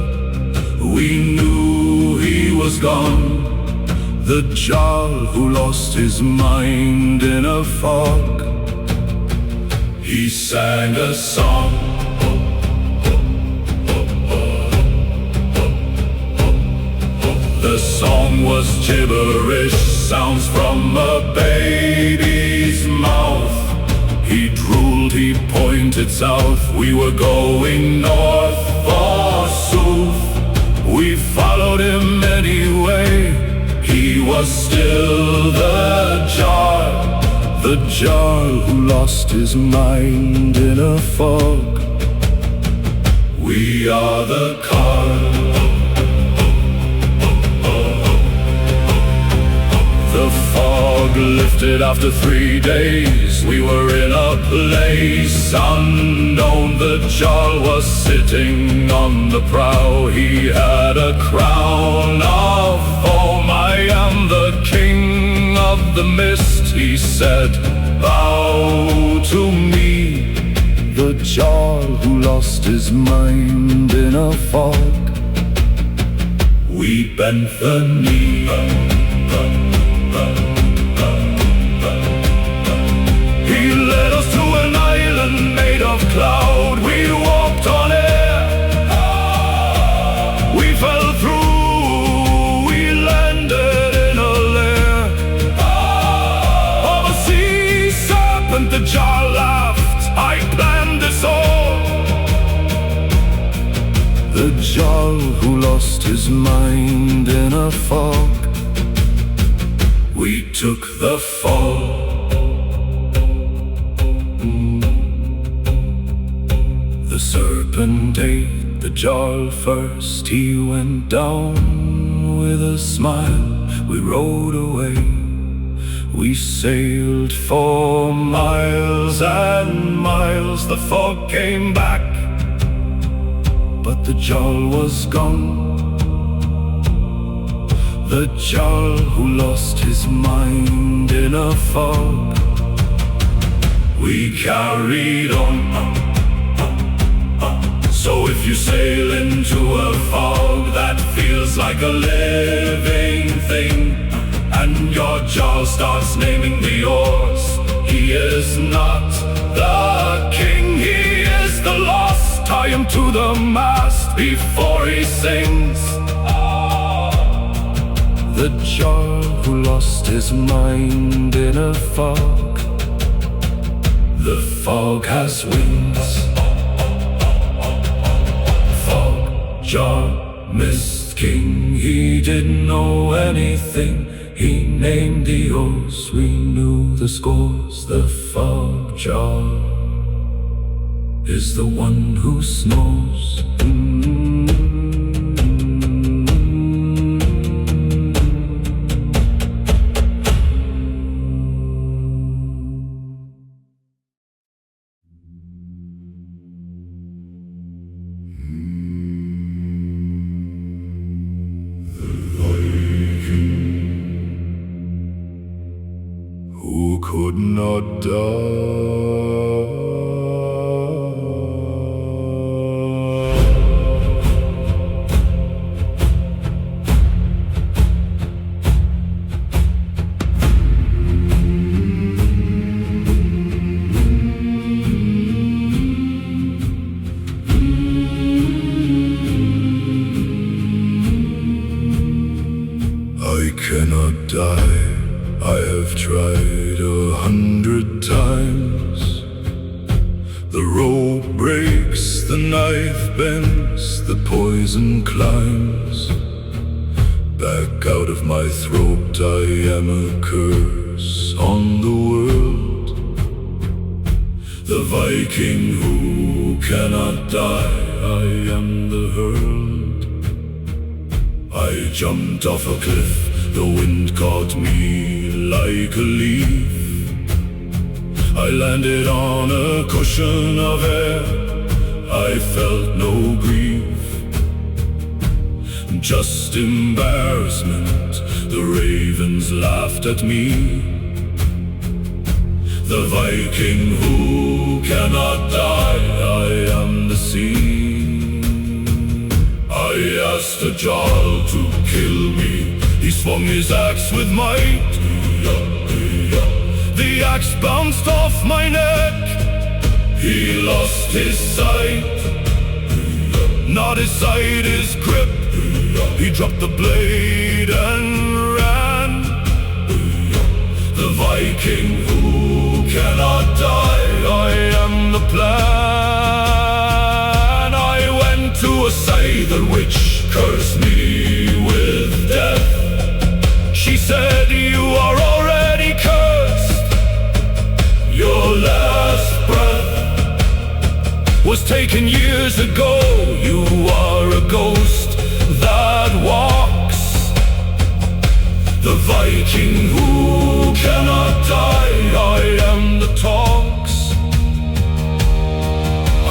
We knew he was gone. The Jarl who lost his mind in a fog. He sang a song. The song was gibberish, sounds from a baby's mouth. He drooled, he pointed south. We were going north, forsooth. We followed him anyway. He was still the Jarl who lost his mind in a fog. We are the Carl. The fog lifted after 3 days. We were in a place unknown. The Jarl was sitting on the prow. He had a crown of foam. I am the king of the mist, he said. Bow to me. The Jarl who lost his mind in a fog. We bent the knee. He led us to an island made of cloud. We walked on air. We fell through. We landed in a lair of a sea serpent. The Jarl laughed. I planned this all. The Jarl who lost his mind in a fog. We took the fall. The serpent ate the Jarl first. He went down with a smile. We rode away. We sailed for miles and miles. The fog came back, but the Jarl was gone. The Jarl who lost his mind in a fog. We carried on. So if you sail into a fog that feels like a living thing, and your Jarl starts naming the oars, he is not the king, he is the lost. Tie him to the mast before he sings. The Jarl who lost his mind in a fog. The fog has wings. Fog, Jarl, Mist King. He didn't know anything. He named the oars, we knew the scores. The fog Jarl is the one who snores. Who could not die. I cannot die. I have tried 100 times. The rope breaks, the knife bends, the poison climbs back out of my throat. I am a curse on the world. The Viking who cannot die. I am the hurled. I jumped off a cliff. The wind caught me like a leaf. I landed on a cushion of air. I felt no grief, just embarrassment. The ravens laughed at me. The Viking who cannot die. I am the sea. I asked a Jarl to kill me. He swung his axe with might. The axe bounced off my neck. He lost his sight, not his sight, his grip. He dropped the blade and ran. The Viking who cannot die. I am the plan. I went to a Scyther witch, cursed me with death. She said, you are already cursed. Your last breath was taken years ago. You are a ghost that walks. The Viking who cannot die. I am the talks.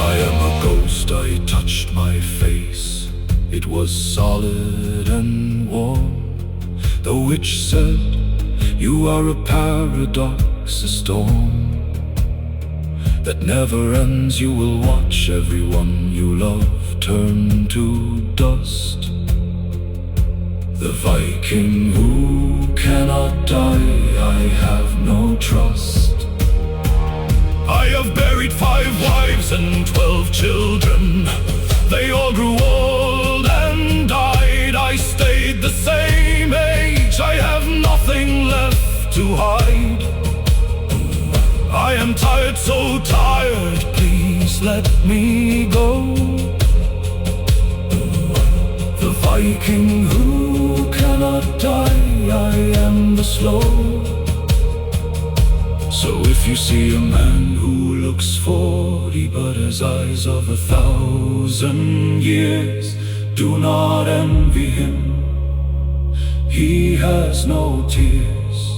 I am a ghost. I touched my face. It was solid and warm. The witch said, you are a paradox, a storm that never ends. You will watch everyone you love turn to dust. The Viking who cannot die. I have no trust. I have buried 5 wives and 12 children. They all grew old and died. I stayed the same age. I have nothing left to hide. I am tired, so tired. Please let me go. The Viking who cannot die. I am the slow. So if you see a man who looks 40, but as eyes of 1,000 years. Do not envy him, he has no tears.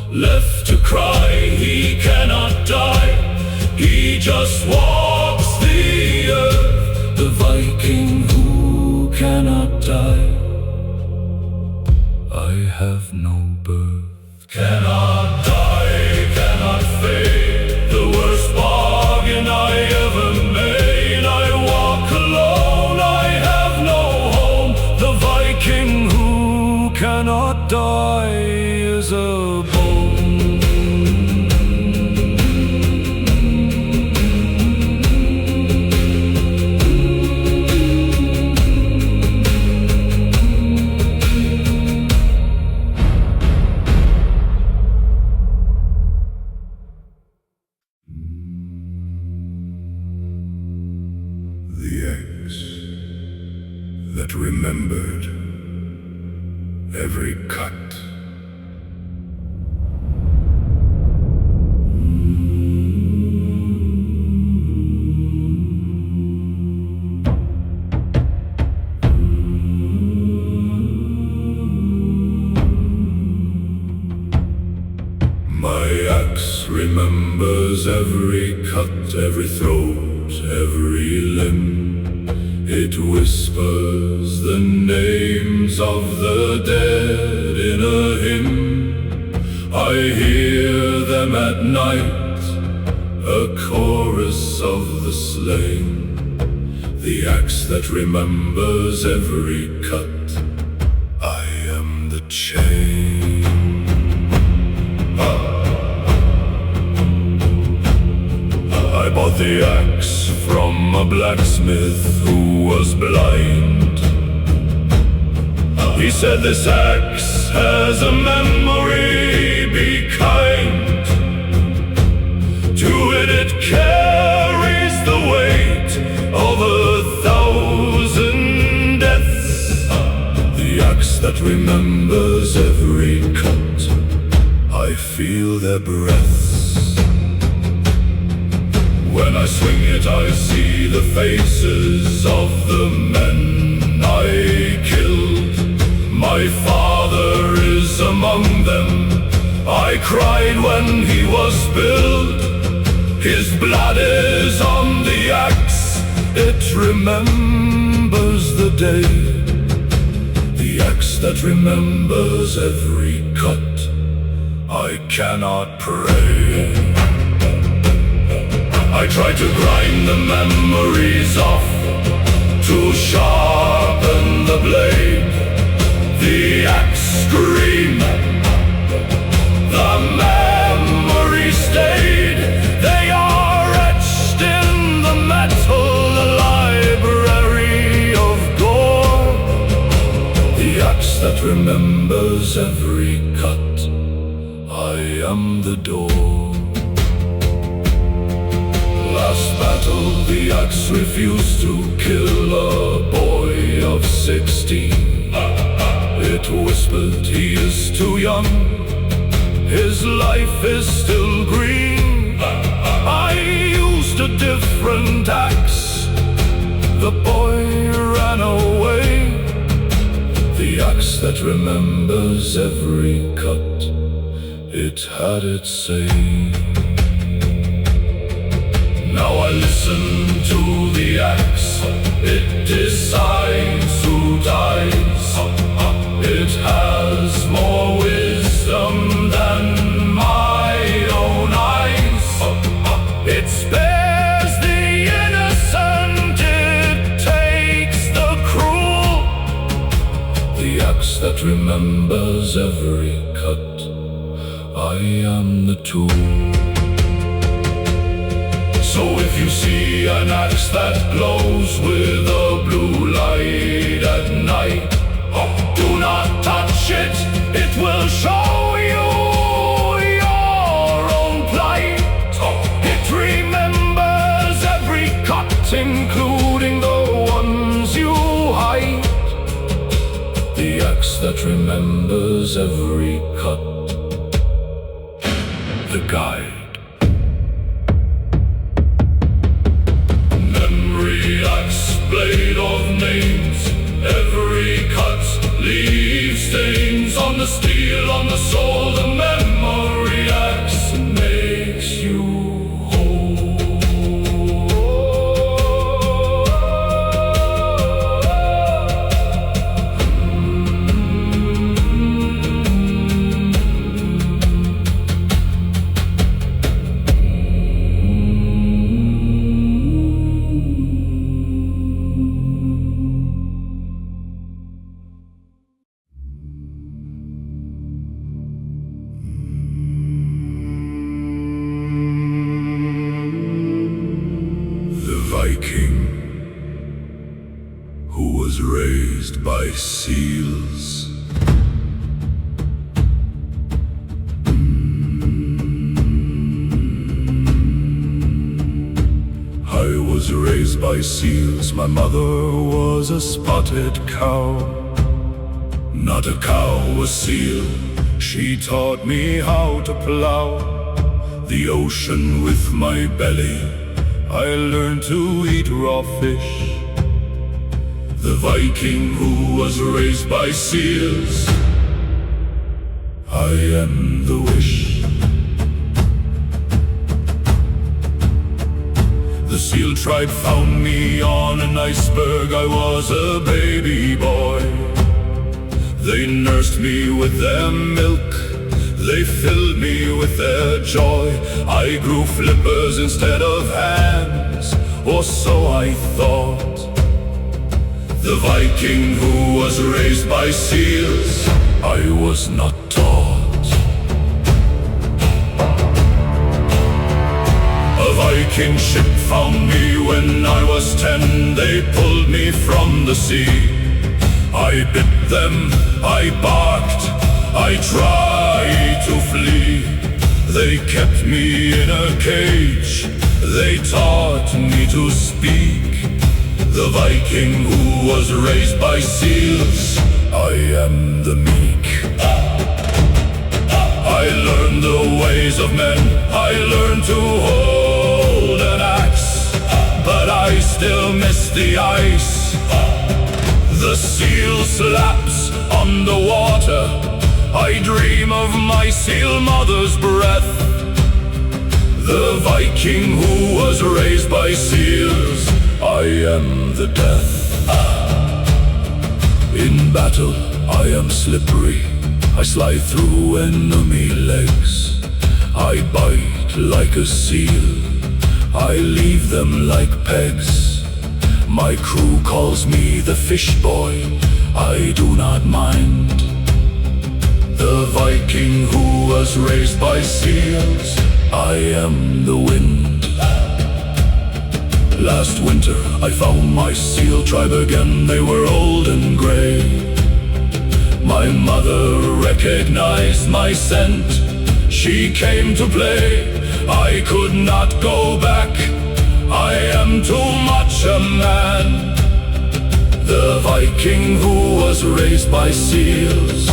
Left to cry, he cannot die, he just walks the earth. The Viking who cannot die. I have no birth, cannot die, cannot fade. The worst bargain I ever made. I walk alone, I have no home. The Viking who cannot die is a bone. The axe that remembered every cut. My axe remembers every cut, every throat, every limb. It whispers the names of the dead in a hymn. I hear them at night, a chorus of the slain. The axe that remembers every cut. I am the chain. I bought the axe from a blacksmith who was blind. He said, this axe has a memory, be kind. To it, it carries the weight of 1,000 deaths. The axe that remembers every cut. I feel their breaths. When I swing it, I see the faces of the men I killed. My father is among them. I cried when he was spilled. His blood is on the axe, it remembers the day. The axe that remembers every cut. I cannot pray. I try to grind the memories off, to sharpen the blade. The axe scream, the memories stayed. They are etched in the metal library of gore. The axe that remembers every cut. I am the door. Last battle, the axe refused to kill a boy of 16. It whispered, he is too young, his life is still green. I used a different axe, the boy ran away. The axe that remembers every cut, it had its say. Now I listen to the axe, it decides who dies. It has more wisdom than my own eyes. It spares the innocent, it takes the cruel. The axe that remembers every cut. I am the tool. So if you see an axe that glows with a blue light at night, do not touch it, it will show you your own plight. It remembers every cut, including the ones you hide. The axe that remembers every cut. The guide. Viking who was raised by seals. I was raised by seals. My mother was a spotted cow. Not a cow, a seal. She taught me how to plow the ocean with my belly. I learned to eat raw fish. The Viking who was raised by seals. I am the wish. The seal tribe found me on an iceberg. I was a baby boy. They nursed me with their milk. They filled me with their joy. I grew flippers instead of hands, or so I thought. The Viking who was raised by seals, I was not taught. A Viking ship found me when I was 10. They pulled me from the sea. I bit them, I barked, I tried to flee. They kept me in a cage. They taught me to speak. The Viking who was raised by seals, I am the meek. I learned the ways of men. I learned to hold an axe, but I still miss the ice. The seal slaps on the water. I dream of my seal mother's breath. The Viking who was raised by seals, I am the death. In battle, I am slippery. I slide through enemy legs. I bite like a seal. I leave them like pegs. My crew calls me the fish boy. I do not mind. The Viking who was raised by seals, I am the wind. Last winter I found my seal tribe again. They were old and gray. My mother recognized my scent. She came to play. I could not go back. I am too much a man. The Viking who was raised by seals,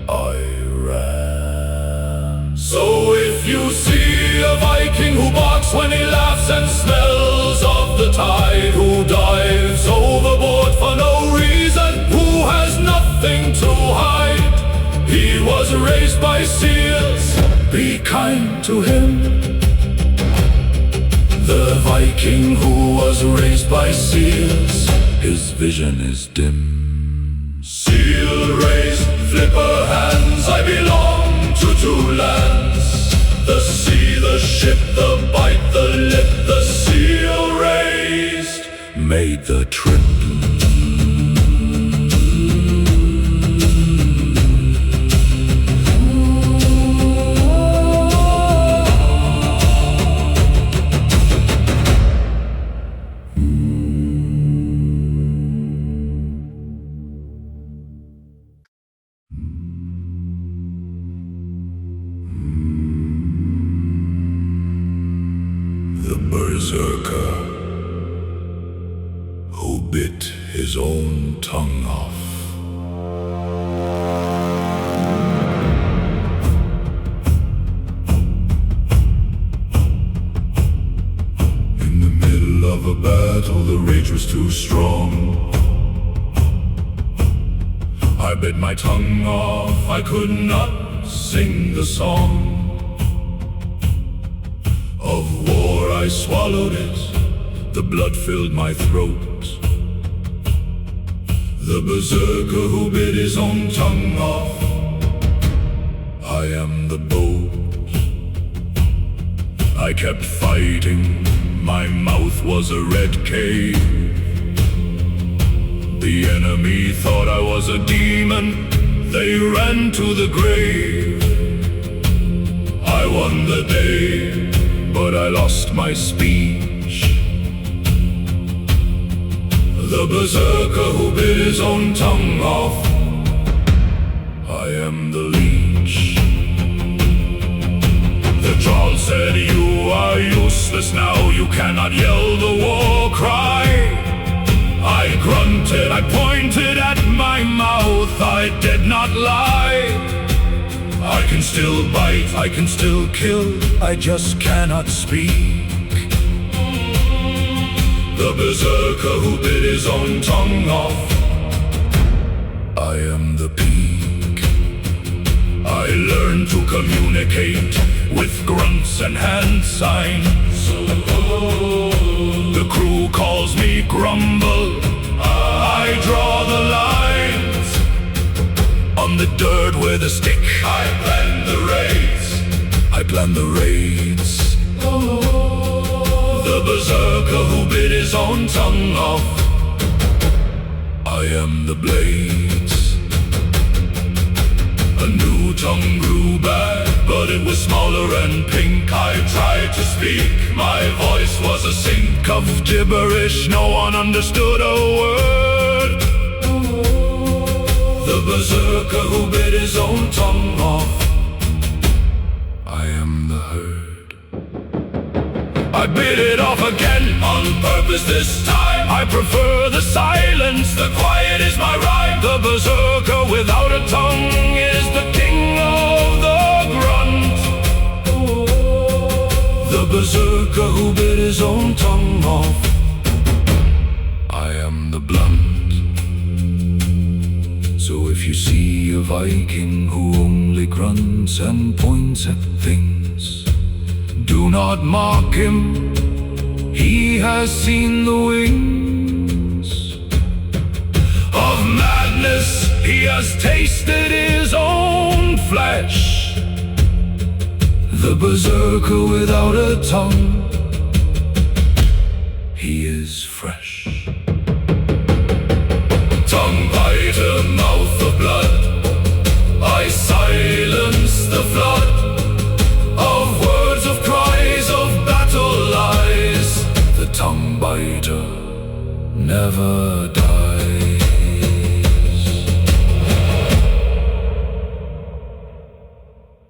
I ran. So if you see a Viking who barks when he laughs and smells of the tide, who dives overboard for no reason, who has nothing to hide, he was raised by seals, be kind to him. The Viking who was raised by seals, his vision is dim. Seal raised, flipper hands, I belong to two lands. The sea, the ship, the bite, the lip, the seal raised, made the trip. The berserker who bit his own tongue off. In the middle of a battle, the rage was too strong. I bit my tongue off, I could not sing the song. Of war I swallowed it, the blood filled my throat. The berserker who bit his own tongue off, I am the boat. I kept fighting, my mouth was a red cave. The enemy thought I was a demon, they ran to the grave. I won the day, but I lost my speech. The berserker who bit his own tongue off. I am the leech. The troll said, you are useless now, you cannot yell the war cry. I grunted, I pointed at my mouth, I did not lie. I can still bite, I can still kill, I just cannot speak. The berserker who bit his own tongue off. I am the peak. I learned to communicate with grunts and hand signs. The crew calls me Grumble. I draw the lines on the dirt with a stick. I plan the raids. I plan the raids. The berserker who bit his own tongue off. I am the blades. A new tongue grew back, but it was smaller and pink. I tried to speak, my voice was a sink of gibberish, no one understood a word. The berserker who bit his own tongue off. I am the herd. I bit it off again, on purpose this time. I prefer the silence, the quiet is my rhyme. The berserker without a tongue is the king of the grunt. The berserker who bit his own tongue off. I am the blunt. So if you see a Viking who only grunts and points at things, do not mock him, he has seen the wings of madness, he has tasted his own flesh. The berserker without a tongue, he is fresh. Tongue biter, mouth of blood, I silence the flood of words, of cries, of battle lies. The tongue biter never